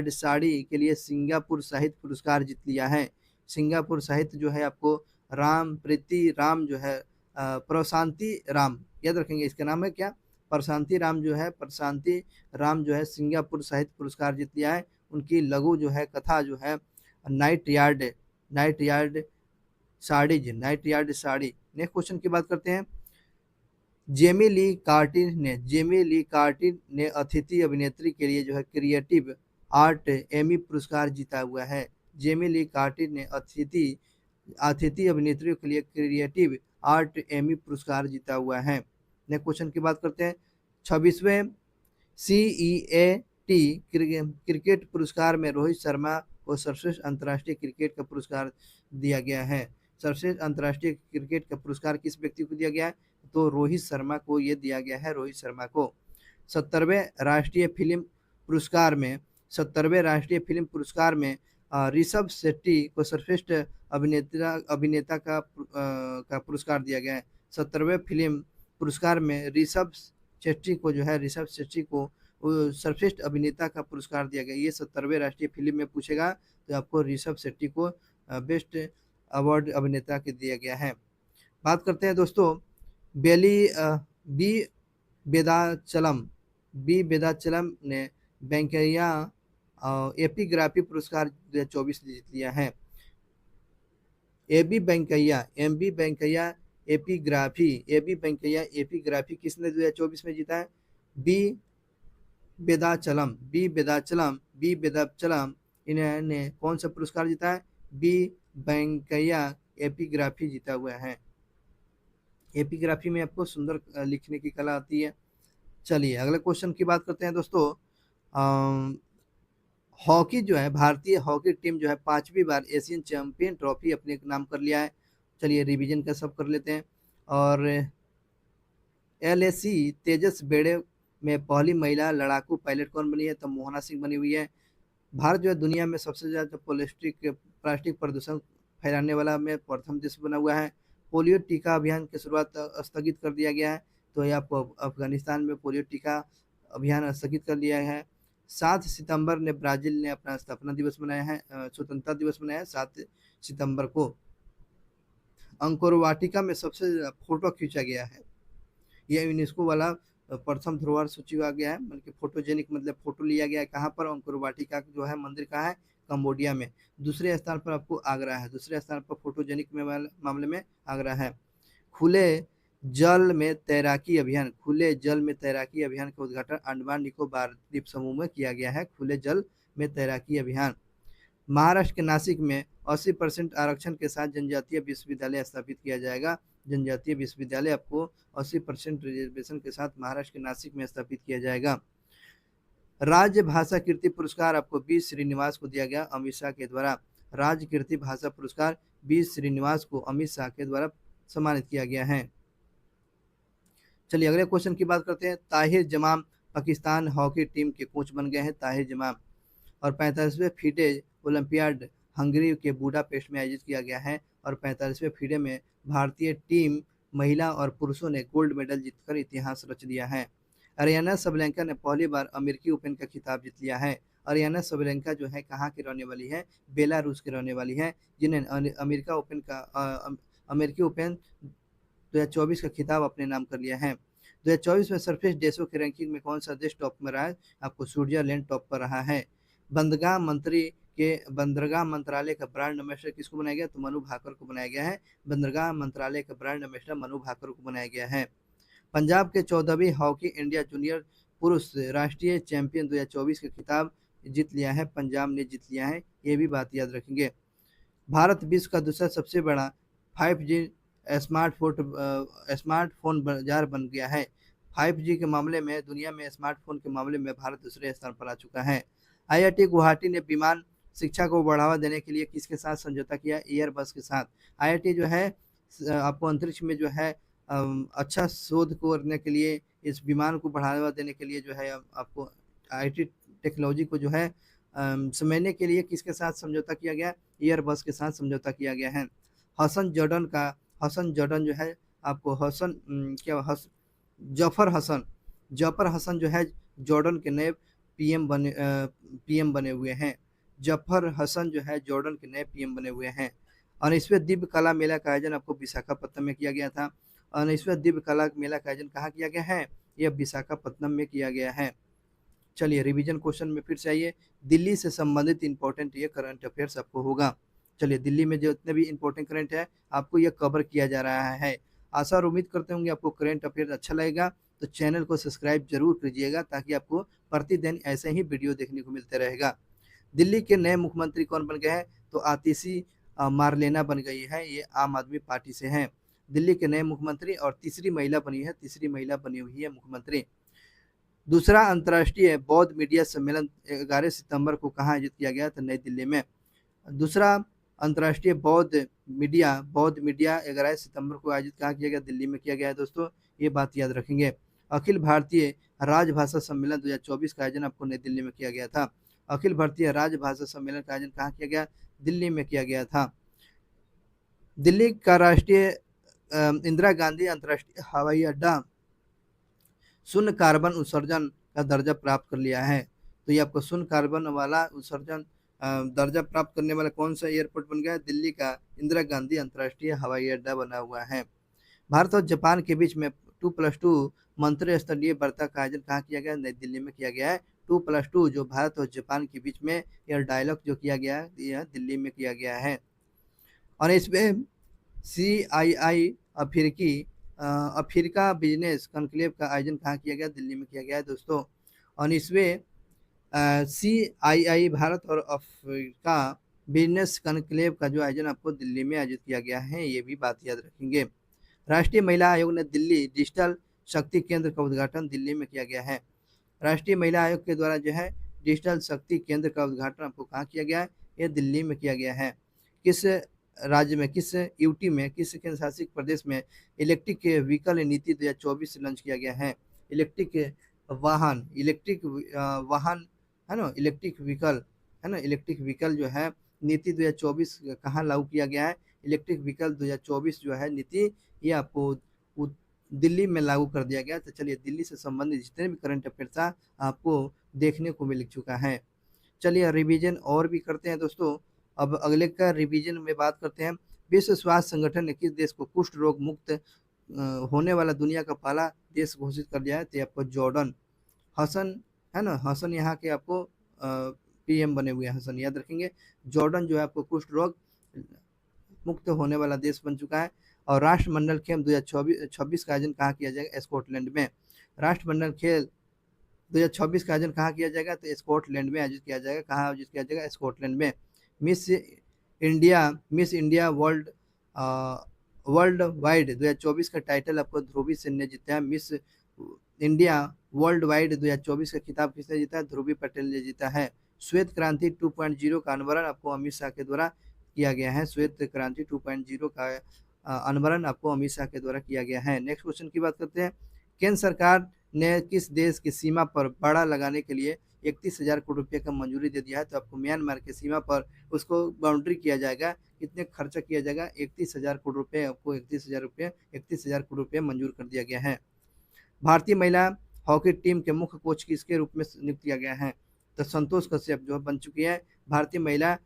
साड़ी के लिए सिंगापुर साहित्य पुरस्कार जीत लिया है। सिंगापुर साहित्य जो है आपको राम प्रीति राम जो है प्रशांति राम, याद रखेंगे इसका नाम है क्या? प्रशांति राम जो है सिंगापुर साहित्य पुरस्कार जीत लिया है। उनकी लघु जो है कथा जो है night yard sari. Next question की बात करते हैं, जेमी ली कार्टिन ने अतिथि अभिनेत्री के लिए जो है क्रिएटिव आर्ट एमी पुरस्कार जीता हुआ है। जेमी ली कार्टिन ने अतिथि अभिनेत्रियों के लिए क्रिएटिव आर्ट एमी पुरस्कार जीता हुआ है। नेक्स्ट क्वेश्चन की बात करते हैं, 26वें CEAT क्रिकेट पुरस्कार में रोहित शर्मा को सर्वश्रेष्ठ अंतर्राष्ट्रीय क्रिकेट का पुरस्कार दिया गया है। सर्वश्रेष्ठ अंतर्राष्ट्रीय क्रिकेट का पुरस्कार किस व्यक्ति को दिया गया है? तो रोहित शर्मा को ये दिया गया है, रोहित शर्मा को। 70वें राष्ट्रीय फिल्म पुरस्कार में ऋषभ शेट्टी को सर्वश्रेष्ठ अभिनेता का पुरस्कार दिया गया है। 70वें फिल्म पुरस्कार में ऋषभ शेट्टी को सर्वश्रेष्ठ अभिनेता का पुरस्कार दिया गया। ये 70वें राष्ट्रीय फिल्म में पूछेगा तो आपको ऋषभ शेट्टी को बेस्ट अवार्ड अभिनेता के दिया गया है। बात करते हैं दोस्तों, बी वेदाचलम ने वेंकैया एपिग्राफी पुरस्कार 2024 जीत लिया है। एबी वेंकैया एपिग्राफी किसने 2024 में जीता है? बी वेदाचलम इन्होंने कौन सा पुरस्कार जीता है? बी वेंकैया एपिग्राफी जीता हुआ है। एपिग्राफी में आपको सुंदर लिखने की कला आती है। चलिए अगले क्वेश्चन की बात करते हैं दोस्तों, हॉकी जो है, भारतीय हॉकी टीम जो है 5वीं बार एशियन चैंपियन ट्रॉफी अपने नाम कर लिया है। चलिए रिवीजन का सब कर लेते हैं। और LAC तेजस बेड़े में पहली महिला लड़ाकू पायलट कौन बनी है? तो मोहना सिंह बनी हुई है। भारत जो है दुनिया में सबसे ज़्यादा प्लास्टिक प्रदूषण फैलाने वाला में प्रथम देश बना हुआ है। पोलियो टीका अभियान की शुरुआत स्थगित कर दिया गया है। तो ये आपको अफगानिस्तान में पोलियो टीका अभियान स्थगित कर दिया है। 7 सितंबर ने ब्राज़ील ने अपना स्थापना दिवस मनाया है, स्वतंत्रता दिवस मनाया है 7 सितंबर को। अंकोर वाटिका में सबसे फोटो खींचा गया है। यह यूनेस्को वाला प्रथम धरोहर सूची आ गया है, मतलब फोटोजेनिक, मतलब फोटो लिया गया है। कहाँ पर? अंकोर वाटिका जो है मंदिर कहाँ है? कंबोडिया में। दूसरे स्थान पर आपको आगरा है, दूसरे स्थान पर फोटोजेनिक में मामले में आगरा है। खुले जल में तैराकी अभियान का उद्घाटन अंडमान निकोबार द्वीप समूह में किया गया है। खुले जल में तैराकी अभियान। महाराष्ट्र के नासिक में 80% आरक्षण के साथ जनजातीय विश्वविद्यालय स्थापित किया जाएगा। जनजातीय विश्वविद्यालय आपको 80% रिजर्वेशन के साथ महाराष्ट्र के नासिक में स्थापित किया जाएगा। राज्य भाषा कीर्ति पुरस्कार आपको बी श्रीनिवास को दिया गया अमित शाह के द्वारा। राज्य कीर्ति भाषा पुरस्कार बी श्रीनिवास को अमित शाह के द्वारा सम्मानित किया गया है। चलिए अगले क्वेश्चन की बात करते हैं। ताहिर जमाम पाकिस्तान हॉकी टीम के कोच बन गए हैं, ताहिर जमाम। और 45वें फीडे ओलंपियाड हंगरी के बुडापेस्ट में आयोजित किया गया है। और 45वें फीडे में भारतीय टीम महिला और पुरुषों ने गोल्ड मेडल जीतकर इतिहास रच दिया है। अरियाना सबलेंका ने पहली बार अमेरिकी ओपन का खिताब जीत लिया है। अरियाना सबलेंका जो है कहाँ की रहने वाली है? बेलारूस की रहने वाली है, जिन्हें अमेरिकी ओपन 2024 का खिताब अपने नाम कर लिया है। 2024 में सरफेस देशों की रैंकिंग में कौन-सा देश टॉप में रहा है? आपको स्विट्ज़रलैंड टॉप पर रहा है। बंदरगाह मंत्रालय का ब्रांड एम्बेसडर किसको बनाया गया? तो मनु भाकर को बनाया गया है। बंदरगाह मंत्रालय का ब्रांड एम्बेसडर मनु भाकर को बनाया गया है। पंजाब के 14वीं हॉकी इंडिया जूनियर पुरुष राष्ट्रीय चैंपियन 2024 का खिताब जीत लिया है, पंजाब ने जीत लिया है, ये भी बात याद रखेंगे। भारत विश्व का दूसरा सबसे बड़ा 5G स्मार्टफ़ोन बाज़ार बन गया है। 5G के मामले में दुनिया में स्मार्टफ़ोन के मामले में भारत दूसरे स्थान पर आ चुका है। आईआईटी गुवाहाटी ने विमान शिक्षा को बढ़ावा देने के लिए किसके साथ समझौता किया? एयरबस के साथ। आईआईटी जो है आपको अंतरिक्ष में जो है अच्छा शोध करने के लिए, इस विमान को बढ़ावा देने के लिए जो है आपको आईटी टेक्नोलॉजी को जो है समझने के लिए किसके साथ समझौता किया गया? एयरबस के साथ समझौता किया गया है। हसन जॉर्डन जो है आपको जफर हसन जो है जॉर्डन के नए पीएम बने हुए हैं। जफर हसन जो है जॉर्डन के नए पीएम बने हुए हैं। 19वें दिव्य कला मेला का आयोजन आपको विशाखापत्तनम में किया गया था। 19वें दिव्य कला मेला का आयोजन कहाँ किया गया है? यह विशाखापत्तनम में किया गया है। चलिए रिवीजन क्वेश्चन में फिर से आइए। दिल्ली से संबंधित इंपॉर्टेंट ये करंट अफेयर्स आपको होगा। चलिए दिल्ली में जितने भी इंपॉर्टेंट करंट है आपको ये कवर किया जा रहा है। आशा और उम्मीद करते होंगे आपको करंट अफेयर्स अच्छा लगेगा, तो चैनल को सब्सक्राइब जरूर कीजिएगा ताकि आपको प्रतिदिन ऐसे ही वीडियो देखने को मिलते रहेगा। दिल्ली के नए मुख्यमंत्री कौन बन गए हैं? तो आतिशी मारलेना बन गई है, ये आम आदमी पार्टी से हैं। दिल्ली के नए मुख्यमंत्री और तीसरी महिला बनी हुई है मुख्यमंत्री। दूसरा अंतर्राष्ट्रीय बौद्ध मीडिया सम्मेलन 11 सितंबर को कहाँ आयोजित किया गया? तो नई दिल्ली में। दूसरा अंतर्राष्ट्रीय बौद्ध मीडिया 11 सितंबर को आयोजित कहाँ किया गया? दिल्ली में किया गया है दोस्तों, ये बात याद रखेंगे। अखिल भारतीय राजभाषा सम्मेलन 2024 का आयोजन आपको नई दिल्ली में किया गया था। अखिल भारतीय राजभाषा सम्मेलन का आयोजन कहाँ किया गया? दिल्ली में किया गया था। दिल्ली का राष्ट्रीय इंदिरा गांधी अंतर्राष्ट्रीय हवाई अड्डा शून्य कार्बन उत्सर्जन का दर्जा प्राप्त कर लिया है। तो ये आपको शून्य कार्बन वाला उत्सर्जन दर्जा प्राप्त करने वाला कौन सा एयरपोर्ट बन गया? दिल्ली का इंदिरा गांधी अंतर्राष्ट्रीय हवाई अड्डा बना हुआ है। भारत और जापान के बीच में 2+2 मंत्री स्तरीय वार्ता का आयोजन कहाँ किया गया? नई दिल्ली में किया गया है। 2+2 जो भारत और जापान के बीच में यह डायलॉग जो किया गया है, यह दिल्ली में किया गया है। और इसमें CII अफ्रीका बिजनेस कॉन्क्लेव का आयोजन कहाँ किया गया? दिल्ली में किया गया है दोस्तों। और इसमें CII भारत और अफ्रीका बिजनेस कॉन्क्लेव का जो आयोजन आपको दिल्ली में आयोजित किया गया है, ये भी बात याद रखेंगे। राष्ट्रीय महिला आयोग ने दिल्ली डिजिटल शक्ति केंद्र का उद्घाटन दिल्ली में किया गया है। राष्ट्रीय महिला आयोग के द्वारा जो है डिजिटल शक्ति केंद्र का उद्घाटन आपको कहाँ किया गया है? ये दिल्ली में किया गया है। किस राज्य में, किस यूटी में, किस केंद्र शासित प्रदेश में इलेक्ट्रिक व्हीकल नीति 2024 लॉन्च किया गया है? इलेक्ट्रिक वाहन है ना, इलेक्ट्रिक व्हीकल है ना, इलेक्ट्रिक व्हीकल जो है नीति 2024 कहाँ लागू किया गया है? इलेक्ट्रिक व्हीकल 2024 जो है नीति, ये आपको दिल्ली में लागू कर दिया गया। तो चलिए दिल्ली से संबंधित जितने भी करंट अफेयर्स था आपको देखने को मिल चुका है। चलिए रिवीजन और भी करते हैं दोस्तों। अब अगले का रिवीजन में बात करते हैं। विश्व स्वास्थ्य संगठन ने किस देश को कुष्ठ रोग मुक्त होने वाला दुनिया का पहला देश घोषित कर दिया है? तो आपको जॉर्डन। हसन है ना, हसन यहाँ के आपको पीएम बने हुए हैं, हसन याद रखेंगे। जॉर्डन जो है आपको कुष्ठ रोग मुक्त होने वाला देश बन चुका है। और राष्ट्रमंडल खेल 2026 का आयोजन कहाँ किया जाएगा? स्कॉटलैंड में। राष्ट्रमंडल खेल 2026 का आयोजन कहाँ किया जाएगा? तो स्कॉटलैंड में आयोजित किया जाएगा। कहाँ आयोजित किया जाएगा? स्कॉटलैंड में। मिस इंडिया वर्ल्ड वाइड 2024 का टाइटल आपको ध्रुवी सिंह ने जीता है। मिस इंडिया वर्ल्ड वाइड 2024 का खिताब किसने जीता है? ध्रुवी पटेल ने जीता है। श्वेत क्रांति 2.0 का अनावरण आपको अमित शाह के द्वारा किया गया है। श्वेत क्रांति 2.0 का अनावरण आपको अमित शाह के द्वारा किया गया है। नेक्स्ट क्वेश्चन की बात करते हैं। केंद्र सरकार ने किस देश की सीमा पर बाड़ा लगाने के लिए 31,000 करोड़ रुपये का मंजूरी दे दिया है? तो आपको म्यांमार की सीमा पर उसको बाउंड्री किया जाएगा। कितने खर्चा किया जाएगा? 31,000 करोड़ रुपये। आपको 31,000 करोड़ रुपये मंजूर कर दिया गया है। भारतीय महिला हॉकी टीम के मुख्य कोच किसके रूप में नियुक्त किया गया है? तो संतोष कश्यप जो है बन चुकी है। भारतीय महिला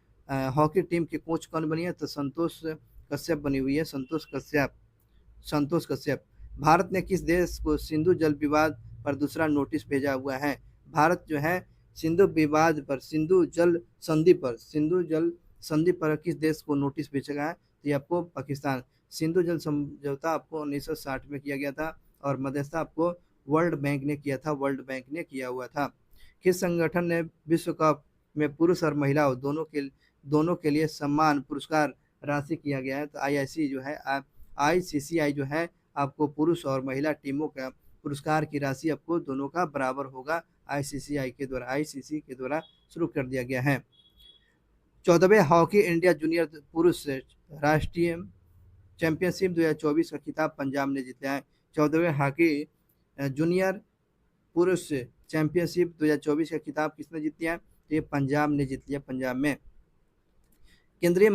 हॉकी टीम की कोच कौन बनी है? तो संतोष कश्यप बनी हुई है, संतोष कश्यप, संतोष कश्यप। भारत ने किस देश को सिंधु जल विवाद पर दूसरा नोटिस भेजा हुआ है? भारत जो है सिंधु विवाद पर, सिंधु जल संधि पर किस देश को नोटिस भेजा है? तो ये आपको पाकिस्तान। सिंधु जल समझौता आपको 1960 में किया गया था और मध्यस्थता आपको वर्ल्ड बैंक ने किया था, वर्ल्ड बैंक ने किया हुआ था। किस संगठन ने विश्व कप में पुरुष और महिलाओं दोनों के लिए सम्मान पुरस्कार राशि किया गया है? तो आईआईसी जो है आईसीसीआई जो है आपको पुरुष और महिला टीमों का पुरस्कार की राशि आपको दोनों का बराबर होगा। आईसीसी के द्वारा शुरू कर दिया गया है। 14वें हॉकी इंडिया जूनियर पुरुष राष्ट्रीय चैंपियनशिप 2024 का खिताब पंजाब ने जीता है। 14वें हॉकी जूनियर पुरुष चैंपियनशिप 2024 का खिताब किसने जीत लिया? तो ये पंजाब ने जीत लिया, पंजाब में। केंद्रीय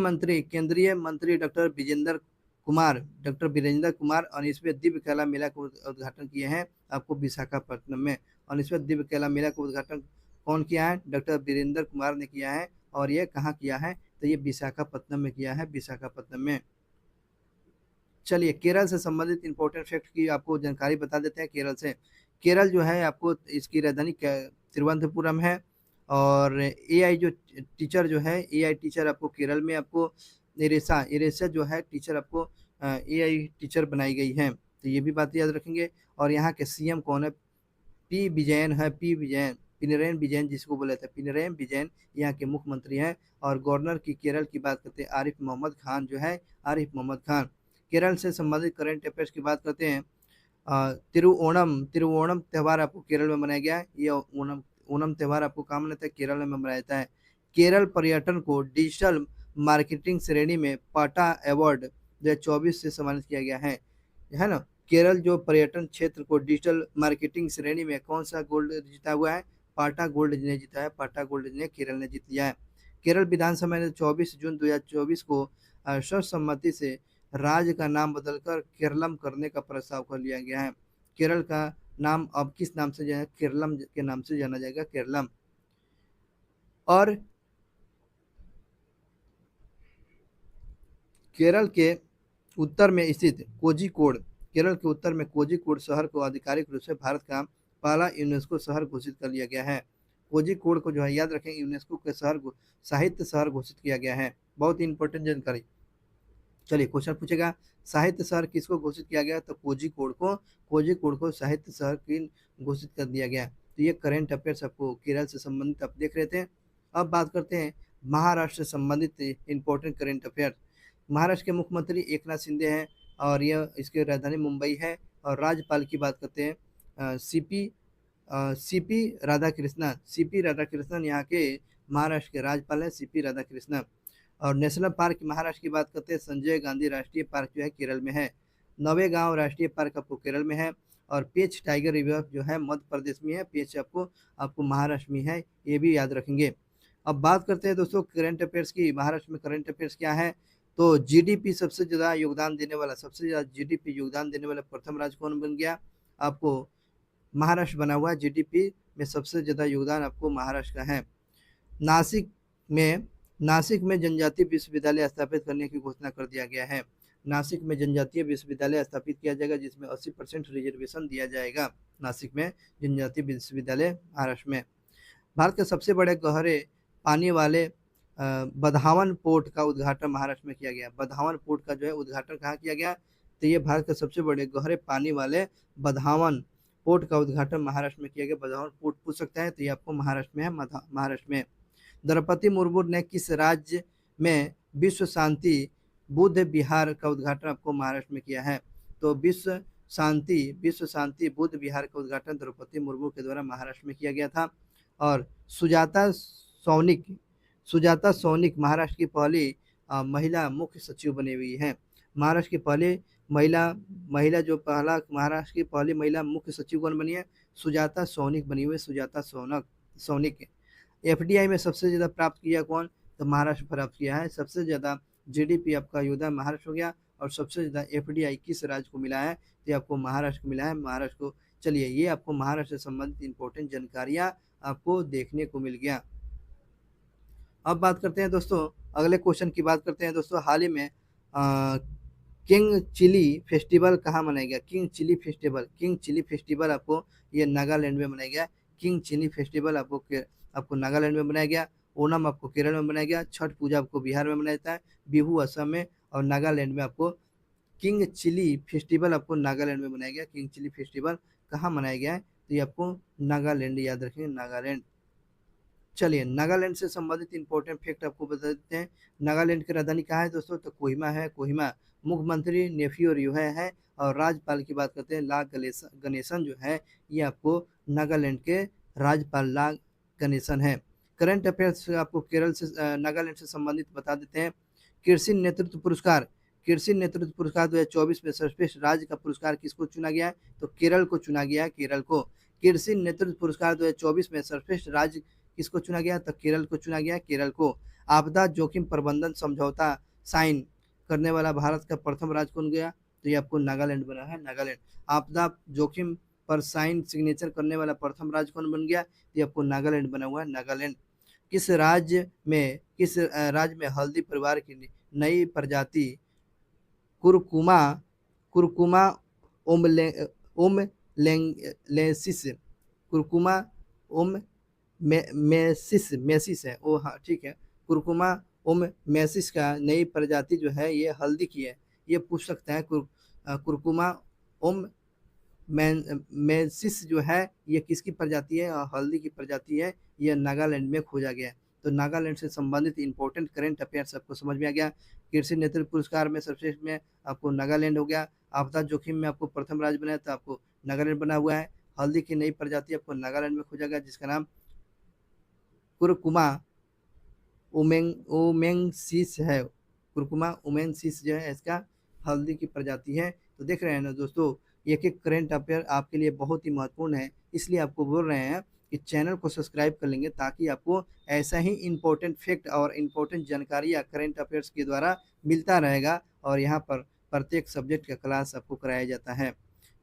मंत्री डॉक्टर वीरेंद्र कुमार 19वें दिव्य कला मेला का उद्घाटन किए हैं आपको विशाखापट्टनम में। 19वें दिव्य कला मेला का उद्घाटन कौन किया है? डॉक्टर वीरेंद्र कुमार ने किया है। और ये कहाँ किया है? तो ये विशाखापट्टनम में किया है, विशाखापट्टनम में। चलिए केरल से संबंधित इंपॉर्टेंट फैक्ट की आपको जानकारी बता देते हैं। केरल जो है आपको इसकी राजधानी तिरुवनंतपुरम है। और एआई टीचर आपको केरल में आपको इरेसा जो है टीचर आपको एआई टीचर बनाई गई है, तो ये भी बात याद रखेंगे। और यहाँ के सीएम कौन है? पिनरैन विजयन जिसको बोले थे, पिनरैन विजयन यहाँ के मुख्यमंत्री हैं। और गवर्नर की केरल की बात करते हैं आरिफ मोहम्मद खान जो है, आरिफ मोहम्मद खान। केरल से संबंधित करंट अफेयर्स की बात करते हैं। तिरुओणम त्यौहार आपको केरल में मनाया गया है। ये ओणम त्यौहार आपको कहाँ मनाता है? केरल में मनाया जाता है। केरल पर्यटन को डिजिटल मार्केटिंग श्रेणी में पाटा अवार्ड 2024 से सम्मानित किया गया है ना। केरल जो पर्यटन क्षेत्र को डिजिटल मार्केटिंग श्रेणी में कौन सा गोल्ड जीता हुआ है? पाटा गोल्ड ने जीता है, पाटा गोल्ड ने केरल ने जीत लिया है। केरल विधानसभा ने 24 जून 2024 को सर्वसम्मति से राज्य का नाम बदलकर केरलम करने का प्रस्ताव कर लिया गया है। केरल का नाम अब किस नाम से जो है? केरलम के नाम से जाना जाएगा, केरलम। और केरल के उत्तर में स्थित कोझिकोड शहर को आधिकारिक रूप से भारत का पहला यूनेस्को शहर घोषित कर लिया गया है। कोझिकोड को जो है याद रखें, यूनेस्को के साहित्य शहर घोषित किया गया है। बहुत ही इंपॉर्टेंट जानकारी। चलिए क्वेश्चन पूछेगा, साहित्य शहर किसको घोषित किया गया? तो कोझिकोड को साहित्य शहर की घोषित कर दिया गया। तो ये करंट अफेयर्स आपको केरल से संबंधित आप देख रहे थे। अब बात करते हैं महाराष्ट्र से संबंधित इंपॉर्टेंट करंट अफेयर। महाराष्ट्र के मुख्यमंत्री एकनाथ शिंदे हैं और यह इसकी राजधानी मुंबई है। और राज्यपाल की बात करते हैं सीपी राधाकृष्णन यहाँ के महाराष्ट्र के राज्यपाल है, सीपी राधाकृष्णन। और नेशनल पार्क महाराष्ट्र की बात करते हैं, संजय गांधी राष्ट्रीय पार्क जो है केरल में है। नवेगांव राष्ट्रीय पार्क आपको केरल में है। और पेंच टाइगर रिजर्व जो है मध्य प्रदेश में है, पेंच आपको महाराष्ट्र में है, ये भी याद रखेंगे। अब बात करते हैं दोस्तों करंट अफेयर्स की। महाराष्ट्र में करंट अफेयर्स क्या है? तो जीडीपी सबसे ज़्यादा योगदान देने वाला प्रथम राज्य कौन बन गया? आपको महाराष्ट्र बना हुआ है। जीडीपी में सबसे ज़्यादा योगदान आपको महाराष्ट्र का है। नासिक में जनजातीय विश्वविद्यालय स्थापित करने की घोषणा कर दिया गया है। नासिक में जनजातीय विश्वविद्यालय स्थापित किया जाएगा जिसमें 80% रिजर्वेशन दिया जाएगा। नासिक में जनजातीय विश्वविद्यालय महाराष्ट्र में। भारत के सबसे बड़े गहरे पानी वाले बधावन पोर्ट का उद्घाटन महाराष्ट्र में किया गया। बधावन पोर्ट का जो है उद्घाटन कहाँ किया गया? तो ये भारत के सबसे बड़े गहरे पानी वाले बधावन पोर्ट का उद्घाटन महाराष्ट्र में किया गया। बधावन पोर्ट पूछ सकता है, तो ये आपको महाराष्ट्र में है, महाराष्ट्र में। द्रौपदी मुर्मू ने किस राज्य में विश्व शांति बुद्ध विहार का उद्घाटन आपको महाराष्ट्र में किया है? तो विश्व शांति बुद्ध विहार का उद्घाटन द्रौपदी मुर्मू के द्वारा महाराष्ट्र में किया गया था। और सुजाता सोनिक महाराष्ट्र की पहली महिला मुख्य सचिव बनी हुई है। महाराष्ट्र की पहली महिला जो महाराष्ट्र की पहली महिला मुख्य सचिव कौन बनी है? सुजाता सोनिक बनी हुई है, सुजाता सोनिक। एफडीआई में सबसे ज़्यादा प्राप्त किया कौन? तो महाराष्ट्र प्राप्त किया है। सबसे ज़्यादा जीडीपी आपका योगदान महाराष्ट्र हो गया। और सबसे ज़्यादा एफडीआई किस राज्य को मिला है? तो आपको महाराष्ट्र को मिला है, महाराष्ट्र को। चलिए ये आपको महाराष्ट्र से संबंधित इंपॉर्टेंट जानकारियाँ आपको देखने को मिल गया। अब बात करते हैं दोस्तों, अगले क्वेश्चन की बात करते हैं दोस्तों। हाल ही में किंग चिली फेस्टिवल कहाँ मनाया गया? किंग चिली फेस्टिवल आपको ये नागालैंड में मनाया गया। किंग चिली फेस्टिवल आपको नागालैंड में मनाया गया। ओणम आपको केरल में मनाया गया। छठ पूजा आपको बिहार में मनाया जाता है। बिहू असम में, और नागालैंड में आपको किंग चिली फेस्टिवल आपको नागालैंड में मनाया गया। किंग चिली फेस्टिवल कहाँ मनाया गया है? तो ये आपको नागालैंड, याद रखेंगे नागालैंड। चलिए, नागालैंड से संबंधित इंपॉर्टेंट फैक्ट आपको बता देते हैं। नागालैंड की राजधानी कहाँ है दोस्तों? तो कोहिमा है, कोहिमा। मुख्यमंत्री नेफियो रियो है। और राज्यपाल की बात करते हैं, ला गणेशन जो है, ये आपको नागालैंड के राज्यपाल ला गणेशन है। करंट अफेयर्स आपको केरल से नागालैंड से संबंधित बता देते हैं। कृषि नेतृत्व पुरस्कार, 2024 में सर्वश्रेष्ठ राज्य का पुरस्कार किसको चुना गया है? तो केरल को चुना गया है, केरल को। कृषि नेतृत्व पुरस्कार 2024 में सर्वश्रेष्ठ राज्य किसको चुना गया? तो केरल को चुना गया, केरल को। आपदा जोखिम प्रबंधन समझौता साइन करने वाला भारत का प्रथम राज्य कौन गया? तो ये आपको नागालैंड बना है, नागालैंड। आपदा जोखिम पर साइन सिग्नेचर करने वाला प्रथम राज्य कौन बन गया? तो ये आपको नागालैंड बना हुआ है, नागालैंड। किस राज्य में हल्दी परिवार की नई प्रजाति कुरकुमा कुरकुमा ओमले ओमलेंसिस कुरकुमा ओम मेसिस है वो, हाँ ठीक है। कुरकुमा ओम मेसिस का नई प्रजाति जो है ये हल्दी की है। ये पूछ सकता है, कुरकुमा ओम मेसिस जो है ये किसकी प्रजाति है? और हल्दी की प्रजाति है। ये नागालैंड में खोजा गया है। तो नागालैंड से संबंधित इंपॉर्टेंट करंट अफेयर्स आपको समझ में आ गया। कृषि नेतृत्व पुरस्कार में सर्वश्रेष्ठ में आपको नागालैंड हो गया। आपदा जोखिम में आपको प्रथम राज्य बनाया तो आपको नागालैंड बना हुआ है। हल्दी की नई प्रजाति आपको नागालैंड में खोजा गया, जिसका नाम कुरकुमा ओमेंगसिस है। कुरकुमा ओमेंगसिस जो है इसका हल्दी की प्रजाति है। तो देख रहे हैं ना दोस्तों, एक एक करंट अफेयर आपके लिए बहुत ही महत्वपूर्ण है, इसलिए आपको बोल रहे हैं कि चैनल को सब्सक्राइब कर लेंगे, ताकि आपको ऐसा ही इंपॉर्टेंट फैक्ट और इम्पोर्टेंट जानकारियाँ करंट अफेयर्स के द्वारा मिलता रहेगा। और यहाँ पर प्रत्येक सब्जेक्ट का क्लास आपको कराया जाता है।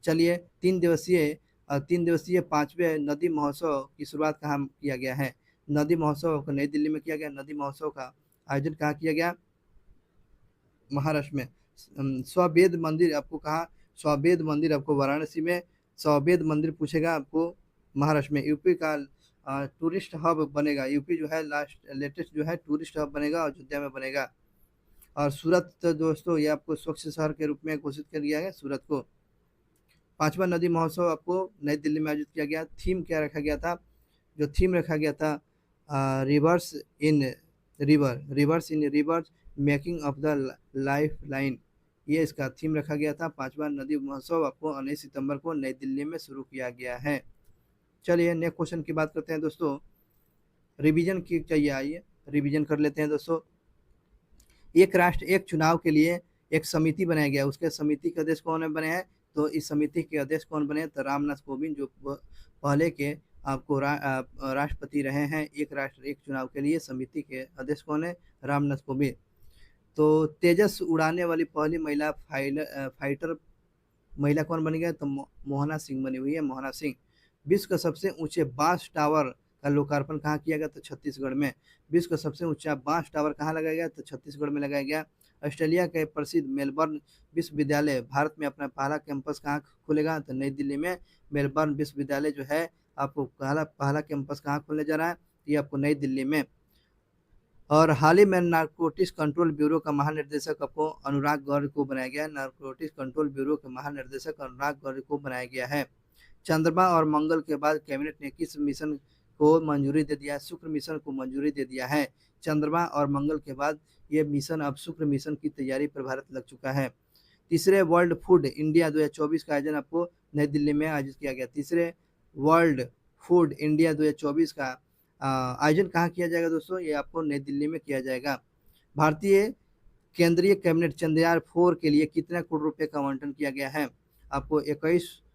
चलिए, 3 दिवसीय 5वें नदी महोत्सव की शुरुआत कहाँ किया गया है? नदी महोत्सव को नई दिल्ली में किया गया। नदी महोत्सव का आयोजन कहाँ किया गया? महाराष्ट्र में। स्ववेद मंदिर आपको कहाँ? स्ववेद मंदिर आपको वाराणसी में। स्ववेद मंदिर पूछेगा आपको महाराष्ट्र में। यूपी का टूरिस्ट हब बनेगा। यूपी जो है लेटेस्ट जो है टूरिस्ट हब बनेगा, अयोध्या में बनेगा। और सूरत तो दोस्तों ये आपको स्वच्छ शहर के रूप में घोषित कर दिया गया सूरत को। 5वां नदी महोत्सव आपको नई दिल्ली में आयोजित किया गया। थीम क्या रखा गया था? जो थीम रखा गया था, reverse in reverse making of the life line, ये इसका थीम रखा गया था। 5वां नदी महोत्सव आपको 19 सितंबर को नई दिल्ली में शुरू किया गया है। चलिए, नेक्स्ट क्वेश्चन की बात करते हैं दोस्तों। रिवीजन की चाहिए, आइए रिवीजन कर लेते हैं दोस्तों। एक राष्ट्र एक चुनाव के लिए एक समिति बनाया गया। उसके समिति के अध्यक्ष कौन बने हैं? तो इस समिति के अध्यक्ष कौन बने? तो रामनाथ कोविंद, जो पहले के आपको राष्ट्रपति रहे हैं। एक राष्ट्र एक चुनाव के लिए समिति के अध्यक्ष कौन है? रामनाथ कोविंद। तो तेजस उड़ाने वाली पहली महिला फाइटर महिला कौन बन गया? तो मोहना सिंह बनी हुई है, मोहना सिंह। विश्व का सबसे ऊंचे बांस टावर का लोकार्पण कहाँ किया गया? तो छत्तीसगढ़ में। विश्व का सबसे ऊंचा बांस टावर कहाँ लगाया गया? तो छत्तीसगढ़ में लगाया गया। ऑस्ट्रेलिया के प्रसिद्ध मेलबर्न विश्वविद्यालय भारत में अपना पहला कैंपस कहाँ खुलेगा? तो नई दिल्ली में। मेलबर्न विश्वविद्यालय जो है आपको पहला कैंपस कहाँ खुलने जा रहा है? ये आपको नई दिल्ली में। और हाल ही में नारकोटिक्स कंट्रोल ब्यूरो का महानिर्देशक आपको अनुराग गौर को बनाया गया है। नारकोटिक्स कंट्रोल ब्यूरो के महानिर्देशक अनुराग गौर को बनाया गया है। चंद्रमा और मंगल के बाद कैबिनेट ने किस मिशन को मंजूरी दे दिया है? शुक्र मिशन को मंजूरी दे दिया है। चंद्रमा और मंगल के बाद ये मिशन, अब शुक्र मिशन की तैयारी पर भारत लग चुका है। तीसरे वर्ल्ड फूड इंडिया 2024 का आयोजन आपको नई दिल्ली में आयोजित किया गया। तीसरे वर्ल्ड फूड इंडिया 2024 का आयोजन कहाँ किया जाएगा दोस्तों? ये आपको नई दिल्ली में किया जाएगा। भारतीय केंद्रीय कैबिनेट चंद्रयान-4 के लिए कितने करोड़ रुपए का आवंटन किया गया है? आपको 2104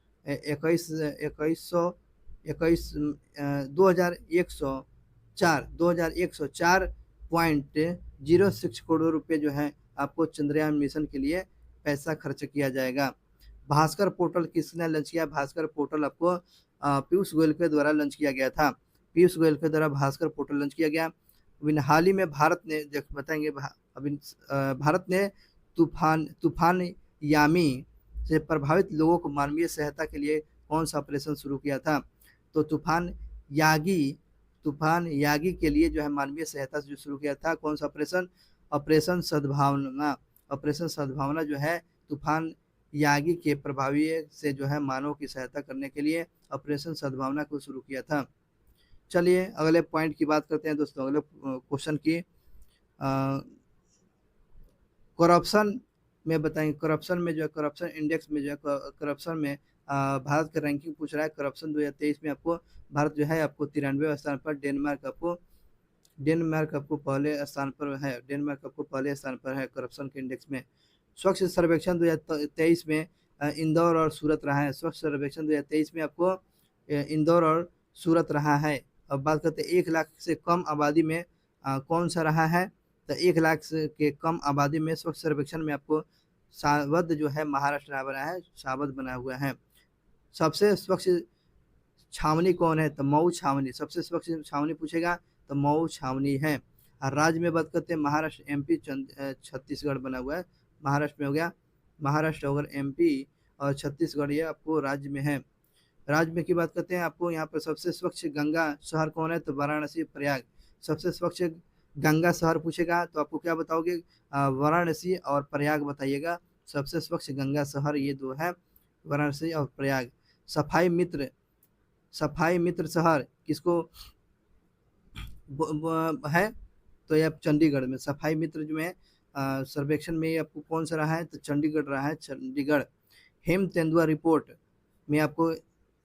करोड़ रुपए जो है आपको चंद्रयान मिशन के लिए पैसा खर्च किया जाएगा। भास्कर पोर्टल किसने लॉन्च किया? भास्कर पोर्टल आपको पीयूष गोयल के द्वारा लॉन्च किया गया था। पीयूष गोयल के द्वारा भास्कर पोर्टल लॉन्च किया गया। अभी हाल ही में भारत ने बताएंगे अभी भारत ने तूफान यामी से प्रभावित लोगों को मानवीय सहायता के लिए कौन सा ऑपरेशन शुरू किया था? तो यागी तूफान यागी के लिए जो है मानवीय सहायता से जो शुरू किया था, कौन सा ऑपरेशन? ऑपरेशन सद्भावना। ऑपरेशन सद्भावना जो है तूफान यागी के प्रभावी से जो है मानव की सहायता करने के लिए ऑपरेशन सद्भावना को शुरू किया था। चलिए अगले पॉइंट की बात करते हैं दोस्तों, अगले क्वेश्चन की। करप्शन में बताएंगे, करप्शन में जो है करप्शन इंडेक्स में जो है करप्शन में भारत का रैंकिंग पूछ रहा है। करप्शन 2023 में आपको भारत जो है आपको 93वें स्थान पर, डेनमार्क आपको पहले स्थान पर है, डेनमार्क आपको पहले स्थान पर है करप्शन के इंडेक्स में। स्वच्छ सर्वेक्षण 2023 में इंदौर और सूरत रहा है। स्वच्छ सर्वेक्षण 2023 में आपको इंदौर और सूरत रहा है। अब बात करते हैं 1 लाख से कम आबादी में कौन सा रहा है? तो 1 लाख के कम आबादी में स्वच्छ सर्वेक्षण में आपको सावध जो है महाराष्ट्र बना है, सावध बना हुआ है। सबसे स्वच्छ छावनी कौन है? तो मऊ छावनी, सबसे स्वच्छ छावनी पूछेगा तो मऊ छावनी है। और राज्य में बात करते हैं महाराष्ट्र, एमपी, छत्तीसगढ़ बना हुआ है। महाराष्ट्र में हो गया, महाराष्ट्र होगा, एमपी और छत्तीसगढ़ ये आपको राज्य में है। राज्य में की बात करते हैं, आपको यहाँ पर सबसे स्वच्छ गंगा शहर कौन है? तो वाराणसी, प्रयाग। सबसे स्वच्छ गंगा शहर पूछेगा तो आपको क्या बताओगे? वाराणसी और प्रयाग बताइएगा। सबसे स्वच्छ गंगा शहर ये दो है, वाराणसी और प्रयाग। सफाई मित्र शहर किसको है? तो ये चंडीगढ़ में सफाई मित्र जो है सर्वेक्षण में आपको कौन सा रहा है? तो चंडीगढ़ रहा है, चंडीगढ़। हेम तेंदुआ रिपोर्ट में आपको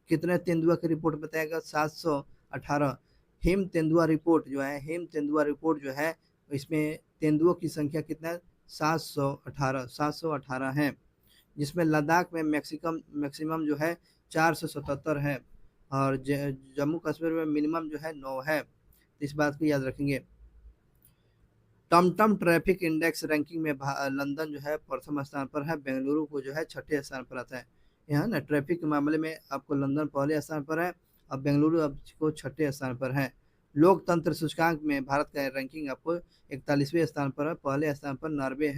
कितने तेंदुआ की रिपोर्ट बताएगा? 718। हेम तेंदुआ रिपोर्ट जो है इसमें तेंदुओं की संख्या कितना है? 718 है, जिसमें लद्दाख में मैक्सिमम जो है 477 है और जम्मू कश्मीर में मिनिमम जो है 9 है। इस बात को याद रखेंगे। टमटम ट्रैफिक इंडेक्स रैंकिंग में लंदन जो है प्रथम स्थान पर है, बेंगलुरु को जो है 6ठे स्थान पर आता है। यहाँ ना ट्रैफिक के मामले में आपको लंदन पहले स्थान पर है और बेंगलुरु आपको 6ठे स्थान पर है। लोकतंत्र सूचकांक में भारत का रैंकिंग आपको 41वें स्थान पर है, पहले स्थान पर नॉर्वे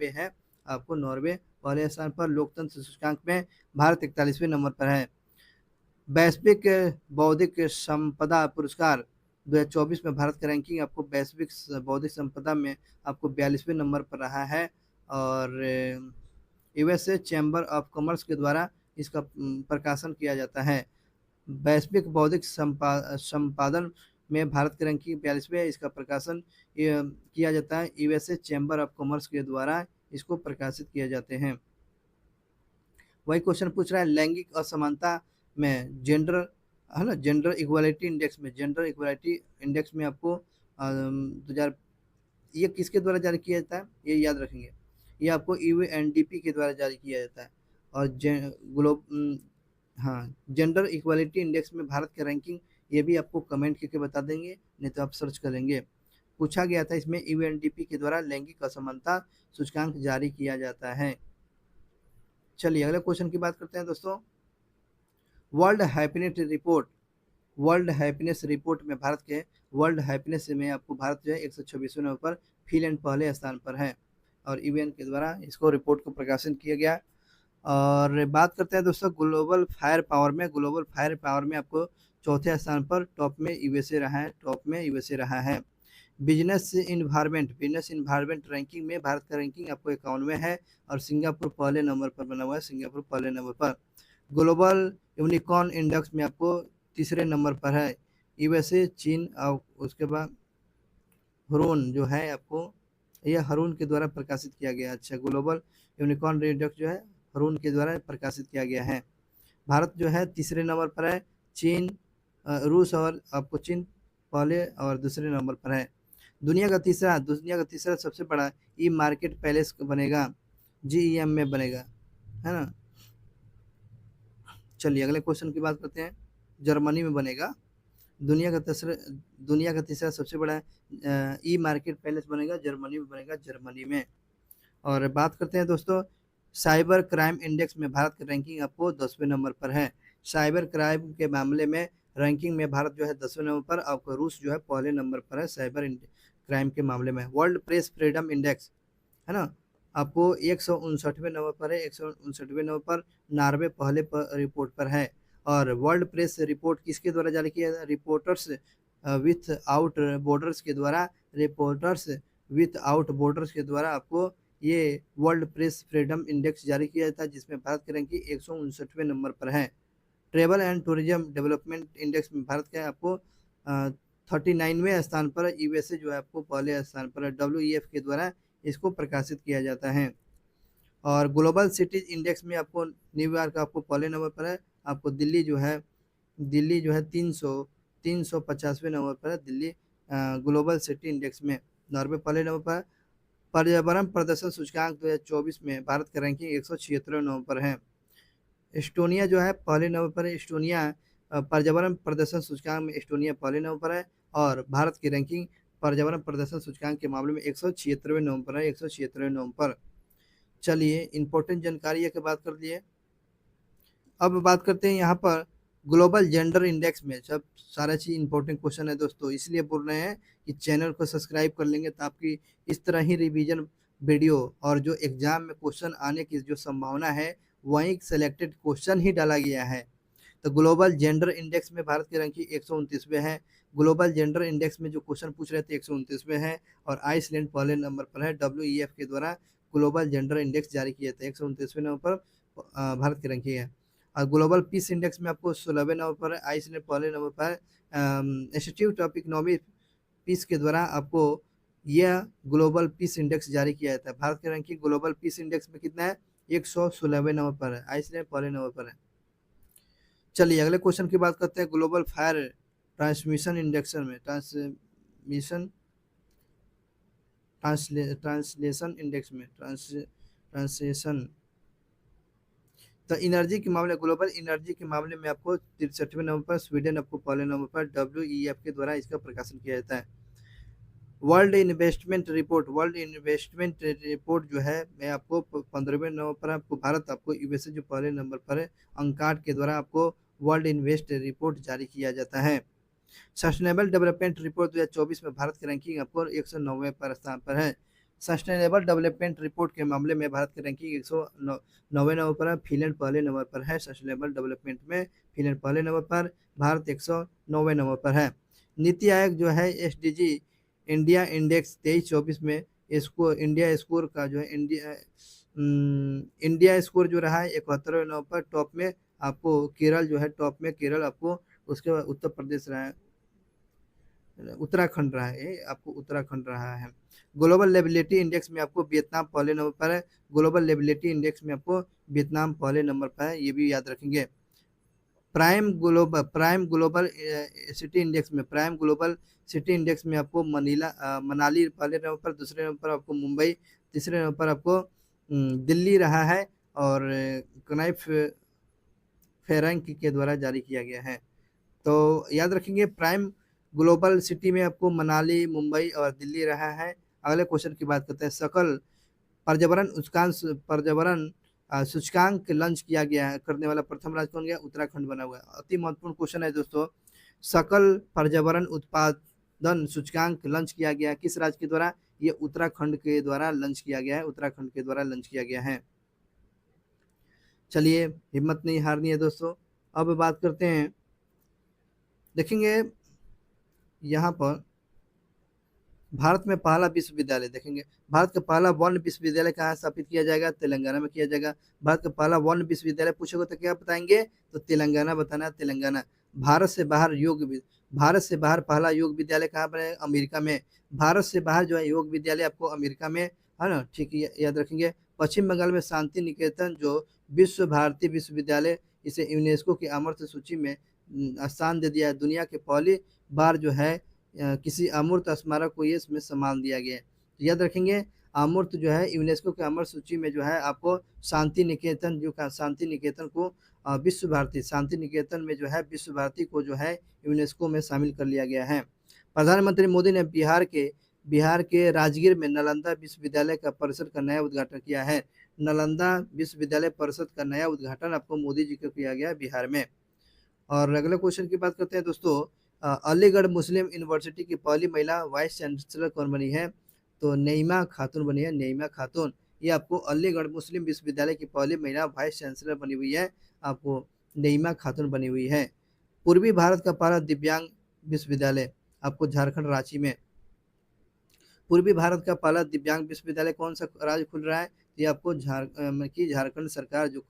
है आपको नॉर्वे पहले स्थान पर। लोकतंत्र सूचकांक में भारत 41वें नंबर पर है। वैश्विक बौद्धिक संपदा पुरस्कार 2024 में भारत का रैंकिंग आपको वैश्विक बौद्धिक संपदा में आपको 42वें नंबर पर रहा है और यूएसए चैम्बर ऑफ कॉमर्स के द्वारा इसका प्रकाशन किया जाता है। वैश्विक बौद्धिक संपादन में भारत की रैंकिंग 42वें, इसका प्रकाशन किया जाता है यूएसए चैम्बर ऑफ कॉमर्स के द्वारा इसको प्रकाशित किए जाते हैं। वही क्वेश्चन पूछ रहा है लैंगिक असमानता में जेंडर है ना, जेंडर इक्वालिटी इंडेक्स में आपको 2000 ये किसके द्वारा जारी किया जाता है? ये याद रखेंगे, ये आपको यूएनडीपी के द्वारा जारी किया जाता है। और जेंडर इक्वालिटी इंडेक्स में भारत का रैंकिंग ये भी आपको कमेंट करके बता देंगे, नहीं तो आप सर्च करेंगे। पूछा गया था इसमें यूएनडीपी के द्वारा लैंगिक असमानता सूचकांक जारी किया जाता है। चलिए अगले क्वेश्चन की बात करते हैं दोस्तों। वर्ल्ड हैप्पीनेस रिपोर्ट में भारत के वर्ल्ड हैप्पीनेस में आपको भारत जो है 126वें नंबर पर, फिनलैंड पहले स्थान पर है और यूएन के द्वारा इसको रिपोर्ट को प्रकाशित किया गया। और बात करते हैं दोस्तों ग्लोबल फायर पावर में आपको चौथे स्थान पर टॉप में यूएसए रहा है। बिजनेस इन्वायरमेंट रैंकिंग में भारत का रैंकिंग आपको 51वें है और सिंगापुर पहले नंबर पर बना हुआ है। ग्लोबल यूनिकॉर्न इंडेक्स में आपको तीसरे नंबर पर है यूएसए, चीन और उसके बाद हरून जो है आपको यह हरून के द्वारा प्रकाशित किया गया। अच्छा, ग्लोबल यूनिकॉर्न इंडेक्स जो है हरून के द्वारा प्रकाशित किया गया है। भारत जो है तीसरे नंबर पर है, चीन रूस और आपको चीन पहले और दूसरे नंबर पर है। दुनिया का तीसरा सबसे बड़ा ई मार्केट पैलेस बनेगा, जीईएम में बनेगा, है ना। चलिए अगले क्वेश्चन की बात करते हैं। जर्मनी में बनेगा। दुनिया का तीसरा सबसे बड़ा ई मार्केट पैलेस बनेगा जर्मनी में। और बात करते हैं दोस्तों साइबर क्राइम इंडेक्स में भारत का रैंकिंग आपको 10वें नंबर पर है। साइबर क्राइम के मामले में रैंकिंग में भारत जो है 10वें नंबर पर, आपको रूस जो है पहले नंबर पर है साइबर क्राइम के मामले में। वर्ल्ड प्रेस फ्रीडम इंडेक्स है ना, आपको 159वें नंबर पर है, 159वें नंबर पर। नॉर्वे पहले पर रिपोर्ट पर है। और वर्ल्ड प्रेस रिपोर्ट किसके द्वारा जारी किया जाता है? रिपोर्टर्स विथ आउट बॉर्डर्स के द्वारा, रिपोर्टर्स विथ आउट बॉर्डर्स के द्वारा आपको ये वर्ल्ड प्रेस फ्रीडम इंडेक्स जारी किया जाता है, जिसमें भारत की रैंकिंग 159वें नंबर पर है। Travel and tourism development index में भारत का आपको 39वें स्थान पर, यूएसए जो है आपको पहले स्थान पर है। डब्ल्यूईएफ के द्वारा इसको प्रकाशित किया जाता है। और ग्लोबल सिटीज इंडेक्स में आपको न्यूयॉर्क आपको पहले नंबर पर है। आपको दिल्ली जो है 350वें नंबर पर है दिल्ली ग्लोबल सिटी इंडेक्स में। नॉर्वे पहले नंबर पर। पर्यावरण प्रदर्शन सूचकांक 2024 में भारत का रैंकिंग 176वें नंबर पर है। एस्टोनिया जो है पहले नंबर पर है। एस्टोनिया पर्यावरण प्रदर्शन सूचकांक में एस्टोनिया पहले नंबर पर है। और भारत की रैंकिंग पर्यावरण प्रदर्शन सूचकांक के मामले में 176वें नंबर पर है, 176वें नंबर पर। चलिए इंपॉर्टेंट जानकारी की बात कर लिए। अब बात करते हैं यहाँ पर ग्लोबल जेंडर इंडेक्स में। सब सारा चीज इंपॉर्टेंट क्वेश्चन है दोस्तों, इसलिए बोल रहे हैं कि चैनल को सब्सक्राइब कर लेंगे तो आपकी इस तरह ही रिवीजन वीडियो और जो एग्जाम में क्वेश्चन आने की जो संभावना है वहीं सेलेक्टेड क्वेश्चन ही डाला गया है। तो ग्लोबल जेंडर इंडेक्स में भारत की रैंकिंग 129वें है। ग्लोबल जेंडर इंडेक्स में जो क्वेश्चन पूछ रहे थे 129वें है। और आइसलैंड पहले नंबर पर है। डब्ल्यूईएफ के द्वारा ग्लोबल जेंडर इंडेक्स जारी किए थे, 129वें नंबर पर भारत की रैंकिंग है। और ग्लोबल पीस इंडेक्स में आपको 16वें नंबर पर है। आइसलैंड पहले नंबर पर है। इंस्टीट्यूट ऑफ इकोनॉमिक पीस के द्वारा आपको यह ग्लोबल पीस इंडेक्स जारी किया जाता है। भारत की रैंकिंग ग्लोबल पीस इंडेक्स में कितना है? 116वें नंबर पर है। आइसलैंड पहले नंबर पर है। चलिए अगले क्वेश्चन की बात करते हैं। ग्लोबल फायर ट्रांसमिशन इंडेक्शन में ट्रांसलेशन इंडेक्स में ट्रांसलेशन तो एनर्जी के मामले, ग्लोबल एनर्जी के मामले में आपको 63वें नंबर पर, स्वीडन आपको पहले नंबर पर। डब्ल्यूईएफ के द्वारा इसका प्रकाशन किया जाता है। वर्ल्ड इन्वेस्टमेंट रिपोर्ट जो है मैं आपको 15वें नंबर पर, आपको भारत आपको यूएसए जो पहले नंबर पर है। अंकार्ड के द्वारा आपको वर्ल्ड इन्वेस्ट रिपोर्ट जारी किया जाता है। सस्टेनेबल डेवलपमेंट रिपोर्ट 2024 में भारत की रैंकिंग आपको 109वें पर स्थान पर है। सस्टेनेबल डेवलपमेंट रिपोर्ट के मामले में भारत की रैंकिंग 109वें नंबर पर है। फिनलैंड पहले नंबर पर है। सस्टेनेबल डेवलपमेंट में फिनलैंड पहले नंबर पर, भारत 109वें नंबर पर है। नीति आयोग जो है एसडीजी इंडिया इंडेक्स 23-24 में इसको इंडिया स्कोर का जो है इंडिया स्कोर जो रहा है 71वें नंबर पर। टॉप में आपको केरल जो है, टॉप में केरल आपको, उसके बाद उत्तर प्रदेश रहा है, उत्तराखंड रहा है, आपको उत्तराखंड रहा है। ग्लोबल लेबिलिटी इंडेक्स में आपको वियतनाम पहले नंबर पर है। ग्लोबल लेबिलिटी इंडेक्स में आपको वियतनाम पहले नंबर पर है, ये भी याद रखेंगे। प्राइम ग्लोबल सिटी इंडेक्स में, प्राइम ग्लोबल सिटी इंडेक्स में आपको मनाली पहले नंबर पर, दूसरे नंबर पर आपको मुंबई, तीसरे नंबर पर आपको दिल्ली रहा है। और कनाइफ फेरंक के द्वारा जारी किया गया है। तो याद रखेंगे प्राइम ग्लोबल सिटी में आपको मनाली, मुंबई और दिल्ली रहा है। अगले क्वेश्चन की बात करते हैं। सकल पर्यावरण सूचकांक लॉन्च किया गया है, करने वाला प्रथम राज्य कौन गया? उत्तराखंड बना हुआ है। अति महत्वपूर्ण क्वेश्चन है दोस्तों। सकल पर्यावरण उत्पादन सूचकांक लॉन्च किया गया किस राज्य के द्वारा? ये उत्तराखंड के द्वारा लॉन्च किया गया है, उत्तराखंड के द्वारा लॉन्च किया गया है। चलिए हिम्मत नहीं हारनी है दोस्तों। अब बात करते हैं, देखेंगे यहाँ पर भारत में पहला विश्वविद्यालय, देखेंगे भारत का पहला वन विश्वविद्यालय कहाँ स्थापित किया जाएगा? तेलंगाना में किया जाएगा। भारत का पहला वन विश्वविद्यालय पूछेगा तो क्या बताएंगे? तो तेलंगाना बताना, तेलंगाना। भारत से बाहर पहला योग विद्यालय कहाँ बने? अमेरिका में। भारत से बाहर जो है योग विद्यालय आपको अमेरिका में, है ना, ठीक है, याद रखेंगे। पश्चिम बंगाल में शांति निकेतन जो विश्व भारती विश्वविद्यालय, इसे यूनेस्को की अमर्त सूची में स्थान दे दिया है। दुनिया के पहली बार जो है किसी अमूर्त स्मारक को ये इसमें सम्मान दिया गया है। तो याद रखेंगे अमूर्त जो है यूनेस्को के अमर सूची में जो है आपको शांति निकेतन, जो शांति निकेतन को विश्व भारती, शांति निकेतन में जो है विश्व भारती को जो है यूनेस्को में शामिल कर लिया गया है। प्रधानमंत्री मोदी ने बिहार के राजगीर में नालंदा विश्वविद्यालय का परिसर का नया उद्घाटन किया है। नालंदा विश्वविद्यालय परिषद का नया उद्घाटन आपको मोदी जी को किया गया बिहार में। और अगले क्वेश्चन की बात करते हैं दोस्तों, अलीगढ़ मुस्लिम यूनिवर्सिटी की पहली महिला वाइस चांसलर कौन बनी है? तो नईमा खातून बनी है, नईमा खातून। ये आपको अलीगढ़ मुस्लिम विश्वविद्यालय की पहली महिला वाइस चांसलर बनी हुई है, आपको नईमा खातून बनी हुई है। पूर्वी भारत का पहला दिव्यांग विश्वविद्यालय आपको झारखंड रांची में। पूर्वी भारत का पहला दिव्यांग विश्वविद्यालय कौन सा राज्य खुल रहा है? ये आपको झारखंड सरकार जो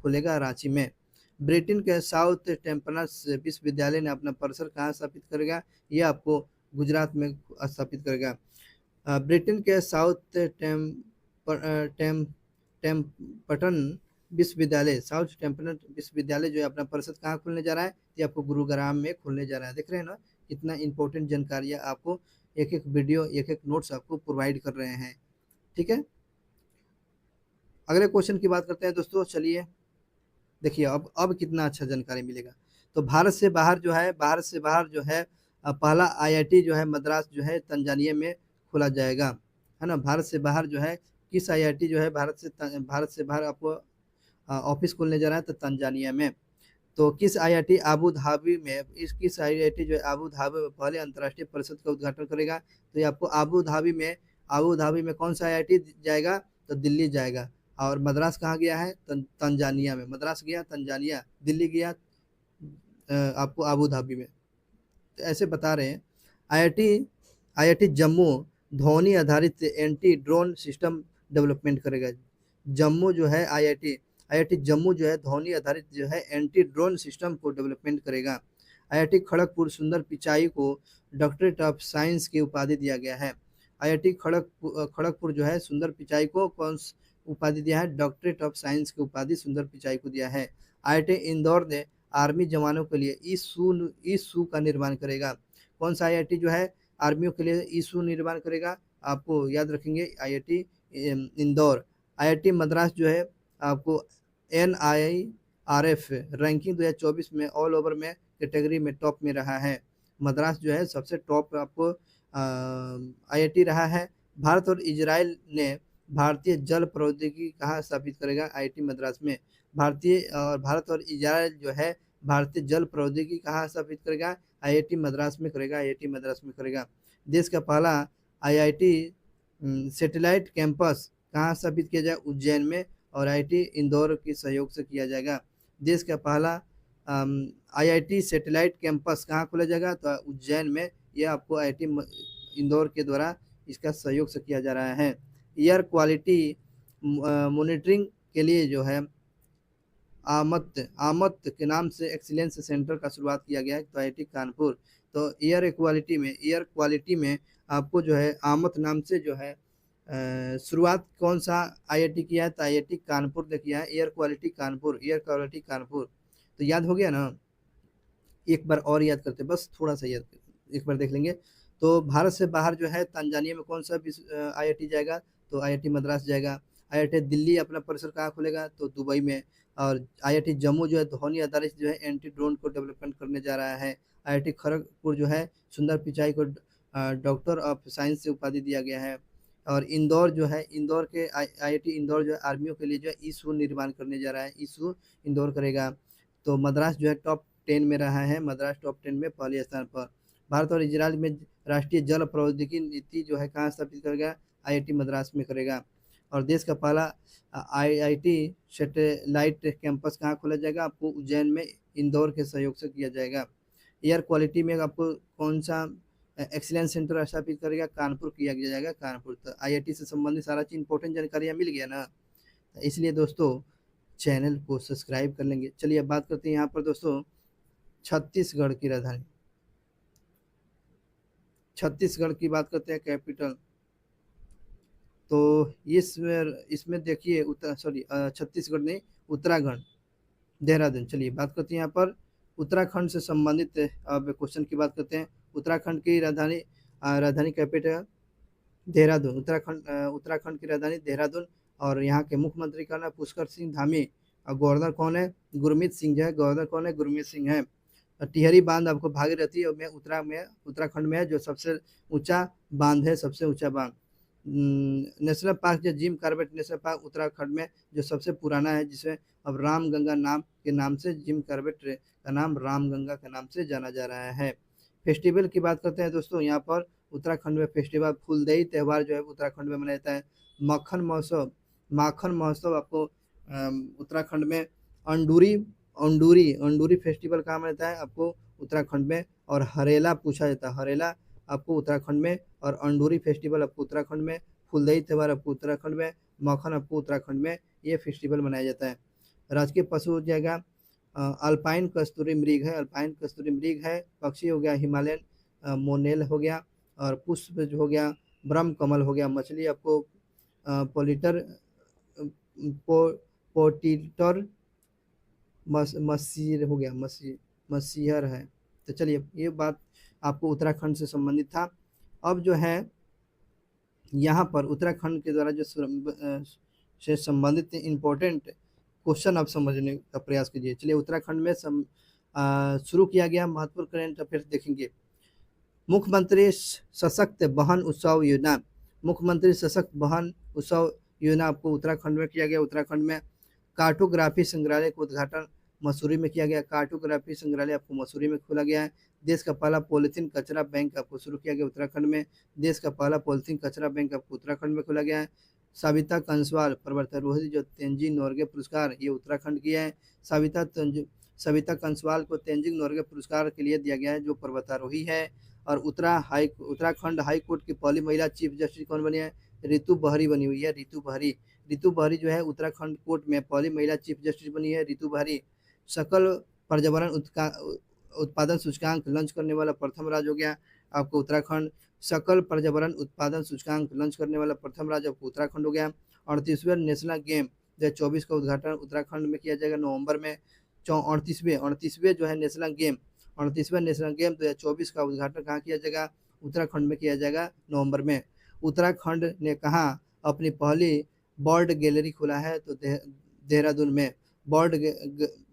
खुलेगा रांची में। ब्रिटेन के साउथ टेम्पनस विश्वविद्यालय ने अपना परिसर कहाँ स्थापित करेगा? ये आपको गुजरात में स्थापित करेगा। ब्रिटेन के साउथ टेम्पटन विश्वविद्यालय, साउथ टेम्पटन विश्वविद्यालय जो है अपना परिषद कहाँ खुलने जा रहा है? ये आपको गुरुग्राम में खुलने जा रहा है। देख रहे हैं ना कितना इंपॉर्टेंट जानकारियाँ आपको एक एक वीडियो एक एक नोट्स आपको प्रोवाइड कर रहे हैं। ठीक है, अगले क्वेश्चन की बात करते हैं दोस्तों। चलिए देखिए अब कितना अच्छा जानकारी मिलेगा। तो भारत से बाहर जो है, भारत से बाहर जो है पहला आईआईटी जो है मद्रास जो है तंजानिया में खोला जाएगा, है ना। भारत से बाहर जो है किस आईआईटी जो है भारत से बाहर आपको ऑफिस खोलने जा रहा है? तो तंजानिया में। तो किस आईआईटी आबू धाबी में, इस किस आईआईटी जो है आबू धाबी में पहले अंतर्राष्ट्रीय परिषद का उद्घाटन करेगा? तो ये आपको आबू धाबी में कौन सा आईआईटी जाएगा? तो दिल्ली जाएगा। और मद्रास कहाँ गया है? तंजानिया में। मद्रास गया तंजानिया, दिल्ली गया आपको आबू धाबी में। तो ऐसे बता रहे हैं। आईआईटी आईआईटी जम्मू ध्वनि आधारित एंटी ड्रोन सिस्टम डेवलपमेंट करेगा। जम्मू जो है आईआईटी जम्मू जो है ध्वनि आधारित जो है एंटी ड्रोन सिस्टम को डेवलपमेंट करेगा। आईआईटी खड़गपुर सुंदर पिचाई को डॉक्टरेट ऑफ साइंस की उपाधि दिया गया है। आईआईटी खड़गपुर जो है सुंदर पिचाई को कौन उपाधि दिया है? डॉक्टरेट ऑफ साइंस की उपाधि सुंदर पिचाई को दिया है। आईआईटी इंदौर ने आर्मी जवानों के लिए ई शू का निर्माण करेगा। कौन सा आईआईटी जो है आर्मियों के लिए ई शू निर्माण करेगा? आपको याद रखेंगे आईआईटी इंदौर। आईआईटी मद्रास जो है आपको NIRF रैंकिंग 2024 में ऑल ओवर में कैटेगरी में टॉप में रहा है। मद्रास जो है सबसे टॉप आपको आईआईटी रहा है। भारत और इजराइल ने भारतीय जल प्रौद्योगिकी कहाँ स्थापित करेगा? आईआईटी मद्रास में। भारत और इजराइल जो है भारतीय जल प्रौद्योगिकी कहाँ स्थापित करेगा? आईआईटी मद्रास में करेगा, आईआईटी मद्रास में करेगा। देश का पहला आईआईटी सैटेलाइट कैंपस कहाँ स्थापित किया जाए? उज्जैन में। और आईआईटी इंदौर के सहयोग से किया जाएगा। देश का पहला आईआईटी सैटेलाइट कैंपस कहाँ खोला जाएगा? तो उज्जैन में। यह आपको आईआईटी इंदौर के द्वारा इसका सहयोग से किया जा रहा है। एयर क्वालिटी मॉनिटरिंग के लिए जो है आमत के नाम से एक्सीलेंस सेंटर का शुरुआत किया गया है, तो आईआईटी कानपुर। तो एयर क्वालिटी में आपको जो है आमत नाम से जो है शुरुआत कौन सा आईआईटी किया है? तो आईआईटी कानपुर ने किया है। Air quality Kanpur. तो याद हो गया ना? एक बार और याद करते, बस थोड़ा सा याद एक बार देख लेंगे। तो भारत से बाहर जो है तंजानिया में कौन सा आईआईटी जाएगा? तो आईआईटी मद्रास जाएगा। आईआईटी दिल्ली अपना परिसर कहाँ खुलेगा? तो दुबई में। और आईआईटी जम्मू जो है ध्वनि आधारित जो है एंटी ड्रोन को डेवलपमेंट करने जा रहा है। आईआईटी खड़गपुर जो है सुंदर पिचाई को डॉक्टर ऑफ साइंस से उपाधि दिया गया है। और इंदौर जो है इंदौर के आईआईटी इंदौर जो है आर्मियों के लिए जो है ई शू निर्माण करने जा रहा है, ई शू इंदौर करेगा। तो मद्रास जो है टॉप 10 में रहा है, मद्रास टॉप 10 में पहले स्थान पर। भारत और इजराइल में राष्ट्रीय जल प्रौद्योगिकी नीति जो है कहाँ स्थापित करेगा? आईआईटी मद्रास में करेगा। और देश का पहला आईआईटी सैटेलाइट कैंपस कहाँ खोला जाएगा? आपको उज्जैन में इंदौर के सहयोग से किया जाएगा। एयर क्वालिटी में आपको कौन सा एक्सीलेंस सेंटर स्थापित करेगा? कानपुर किया जाएगा, कानपुर। तो आईआईटी से संबंधित सारा चीज इंपॉर्टेंट जानकारियाँ मिल गया ना, इसलिए दोस्तों चैनल को सब्सक्राइब कर लेंगे। चलिए अब बात करते हैं यहाँ पर दोस्तों छत्तीसगढ़ की राजधानी, छत्तीसगढ़ की बात करते हैं कैपिटल। तो इसमें देखिए छत्तीसगढ़ नहीं, उत्तराखंड, देहरादून। चलिए बात करते हैं यहाँ पर उत्तराखंड से संबंधित अब क्वेश्चन की बात करते हैं। उत्तराखंड की राजधानी कैपिटल देहरादून। उत्तराखंड की राजधानी देहरादून। और यहाँ के मुख्यमंत्री का नाम पुष्कर सिंह धामी। और गवर्नर कौन है? गुरमीत सिंह जो है गवर्नर कौन है? गुरमीत सिंह है। टिहरी बांध आपको भागीरथी में उत्तराखंड में है, जो सबसे ऊंचा बांध है, सबसे ऊंचा बांध। नेशनल पार्क जो Jim Corbett national park Uttarakhand में जो सबसे पुराना है, जिसमें अब रामगंगा नाम के नाम से जिम कॉर्बेट का नाम रामगंगा के नाम से जाना जा रहा है। फेस्टिवल की बात करते हैं दोस्तों, यहाँ पर उत्तराखंड में फेस्टिवल फुलदेई त्यौहार जो है उत्तराखंड में मनाया जाता है। माखन महोत्सव आपको उत्तराखंड में अंडूरी अंडूरी अंडूरी फेस्टिवल कहाँ मनाता है आपको उत्तराखंड में। और हरेला पूछा जाता है, हरेला आपको उत्तराखंड में, और अंडूरी फेस्टिवल आपको उत्तराखंड में, फुलदेई त्यौहार आपको उत्तराखंड में, मक्खन आपको उत्तराखंड में ये फेस्टिवल मनाया जाता है। राजकीय पशु हो जाएगा अल्पाइन कस्तूरी मृग है, अल्पाइन कस्तूरी मृग है। पक्षी हो गया हिमालयन मोनेल हो गया, और पुष्प जो हो गया ब्रह्म कमल हो गया। मछली आपको पोलिटर पोटिटर मसीर हो गया, मसीहर है। तो चलिए, ये बात आपको उत्तराखंड से संबंधित था। अब जो है यहाँ पर उत्तराखंड के द्वारा जो से संबंधित इम्पोर्टेंट क्वेश्चन आप समझने का प्रयास कीजिए। चलिए, उत्तराखंड में शुरू किया गया महत्वपूर्ण करंट अफेयर्स देखेंगे। मुख्यमंत्री सशक्त वाहन उत्सव योजना, मुख्यमंत्री सशक्त वाहन उत्सव योजना आपको उत्तराखंड में किया गया। उत्तराखंड में कार्टोग्राफी संग्रहालय का उद्घाटन मसूरी में किया गया। कार्टोग्राफी संग्रहालय आपको मसूरी में खोला गया है। देश का पहला पॉलिथीन कचरा बैंक आपको शुरू किया गया उत्तराखंड में। देश का पहला पॉलिथीन कचरा बैंक आपको उत्तराखंड में खोला गया है। सविता कंसवाल पर्वतारोही जो तेंजिंग नोरगे पुरस्कार, ये उत्तराखंड की है। सविता कंसवाल को तेंजिंग नोरगे पुरस्कार के लिए दिया गया है, जो पर्वतारोही है। और उत्तराखंड हाई कोर्ट की पहली महिला चीफ जस्टिस कौन बनी है? रितु बहरी बनी हुई है, रितु बहरी। रितु बहरी जो है उत्तराखंड कोर्ट में पहली महिला चीफ जस्टिस बनी है, रितु बहरी। सकल पर्यावरण उत्पादन सूचकांक लॉन्च करने वाला प्रथम राज्य हो गया आपको उत्तराखंड। सकल पर्यावरण उत्पादन सूचकांक लॉन्च करने वाला प्रथम राज्य आपको उत्तराखंड हो गया। 38वें नेशनल गेम 2024 का उद्घाटन उत्तराखंड में किया जाएगा नवंबर में। 38वें जो है नेशनल गेम 2024 का उद्घाटन कहाँ किया जाएगा? उत्तराखंड में किया जाएगा नवंबर में। उत्तराखंड ने कहा अपनी पहली बर्ड गैलरी खोला है? तो देहरादून में।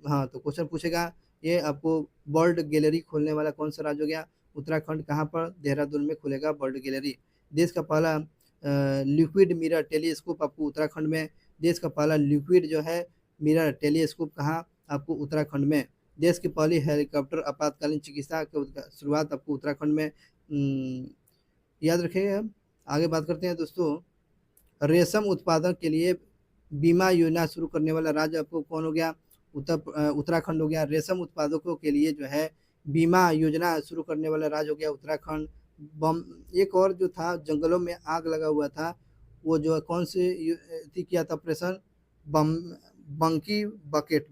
हाँ, तो क्वेश्चन पूछेगा ये आपको बर्ड गैलरी खोलने वाला कौन सा राज्य हो गया? उत्तराखंड। कहाँ पर? देहरादून में खुलेगा बर्ड गैलरी। देश का पहला लिक्विड मिरर टेलीस्कोप आपको उत्तराखंड में। देश का पहला लिक्विड जो है मिरर टेलीस्कोप कहाँ? आपको उत्तराखंड में। देश की पहली हेलीकॉप्टर आपातकालीन चिकित्सा की शुरुआत आपको उत्तराखंड में। याद रखिएगा। आगे बात करते हैं दोस्तों, रेशम उत्पादन के लिए बीमा योजना शुरू करने वाला राज्य आपको कौन हो गया? उत्तराखंड हो गया। रेशम उत्पादकों के लिए जो है बीमा योजना शुरू करने वाला राज्य हो गया उत्तराखंड। एक और जो था, जंगलों में आग लगा हुआ था, वो जो है कौन से किया था ऑपरेशन? बंकी बकेट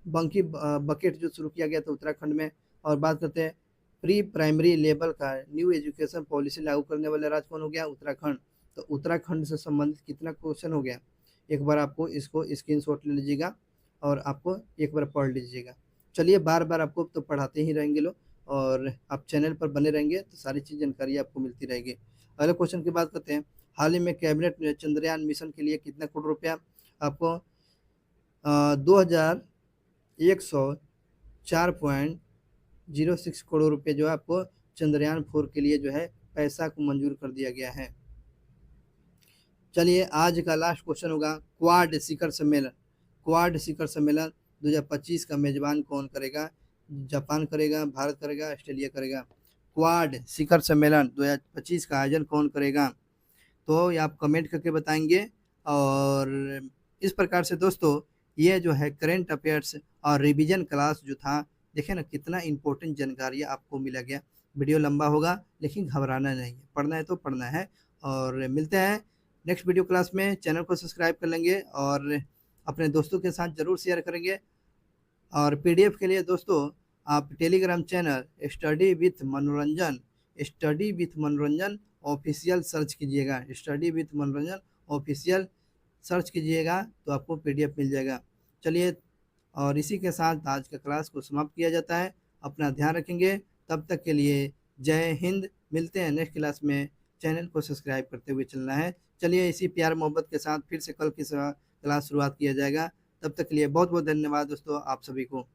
बंकी बकेट जो शुरू किया गया था उत्तराखंड में। और बात करते हैं प्री प्राइमरी लेवल का न्यू एजुकेशन पॉलिसी लागू करने वाला राज्य कौन हो गया? उत्तराखंड। तो उत्तराखंड से संबंधित कितना क्वेश्चन हो गया? एक बार आपको इसको स्क्रीनशॉट ले लीजिएगा और आपको एक बार पढ़ लीजिएगा। चलिए, बार बार आपको तो पढ़ाते ही रहेंगे लोग, और आप चैनल पर बने रहेंगे तो सारी चीज़ जानकारी आपको मिलती रहेगी। अगले क्वेश्चन की बात करते हैं। हाल ही में कैबिनेट ने चंद्रयान मिशन के लिए कितना करोड़ रुपया आपको 2104.06 करोड़ रुपए जो है आपको चंद्रयान 4 के लिए जो है पैसा को मंजूर कर दिया गया है। चलिए, आज का लास्ट क्वेश्चन होगा क्वाड शिखर सम्मेलन। क्वाड शिखर सम्मेलन 2025 का मेजबान कौन करेगा? जापान करेगा, भारत करेगा, ऑस्ट्रेलिया करेगा? क्वाड शिखर सम्मेलन 2025 का आयोजन कौन करेगा? तो ये आप कमेंट करके बताएंगे। और इस प्रकार से दोस्तों, ये जो है करंट अफेयर्स और रिवीजन क्लास जो था, देखे ना कितना इंपॉर्टेंट जानकारी आपको मिला गया। वीडियो लंबा होगा लेकिन घबराना नहीं है, पढ़ना है तो पढ़ना है। और मिलते हैं नेक्स्ट वीडियो क्लास में। चैनल को सब्सक्राइब कर लेंगे और अपने दोस्तों के साथ ज़रूर शेयर करेंगे। और पीडीएफ के लिए दोस्तों आप टेलीग्राम चैनल स्टडी विथ मनोरंजन ऑफिशियल सर्च कीजिएगा। स्टडी विथ मनोरंजन ऑफिशियल सर्च कीजिएगा तो आपको पीडीएफ मिल जाएगा। चलिए, और इसी के साथ आज का क्लास को समाप्त किया जाता है। अपना ध्यान रखेंगे, तब तक के लिए जय हिंद। मिलते हैं नेक्स्ट क्लास में। चैनल को सब्सक्राइब करते हुए चलना है। चलिए, इसी प्यार मोहब्बत के साथ फिर से कल की क्लास शुरुआत किया जाएगा। तब तक के लिए बहुत बहुत धन्यवाद दोस्तों आप सभी को।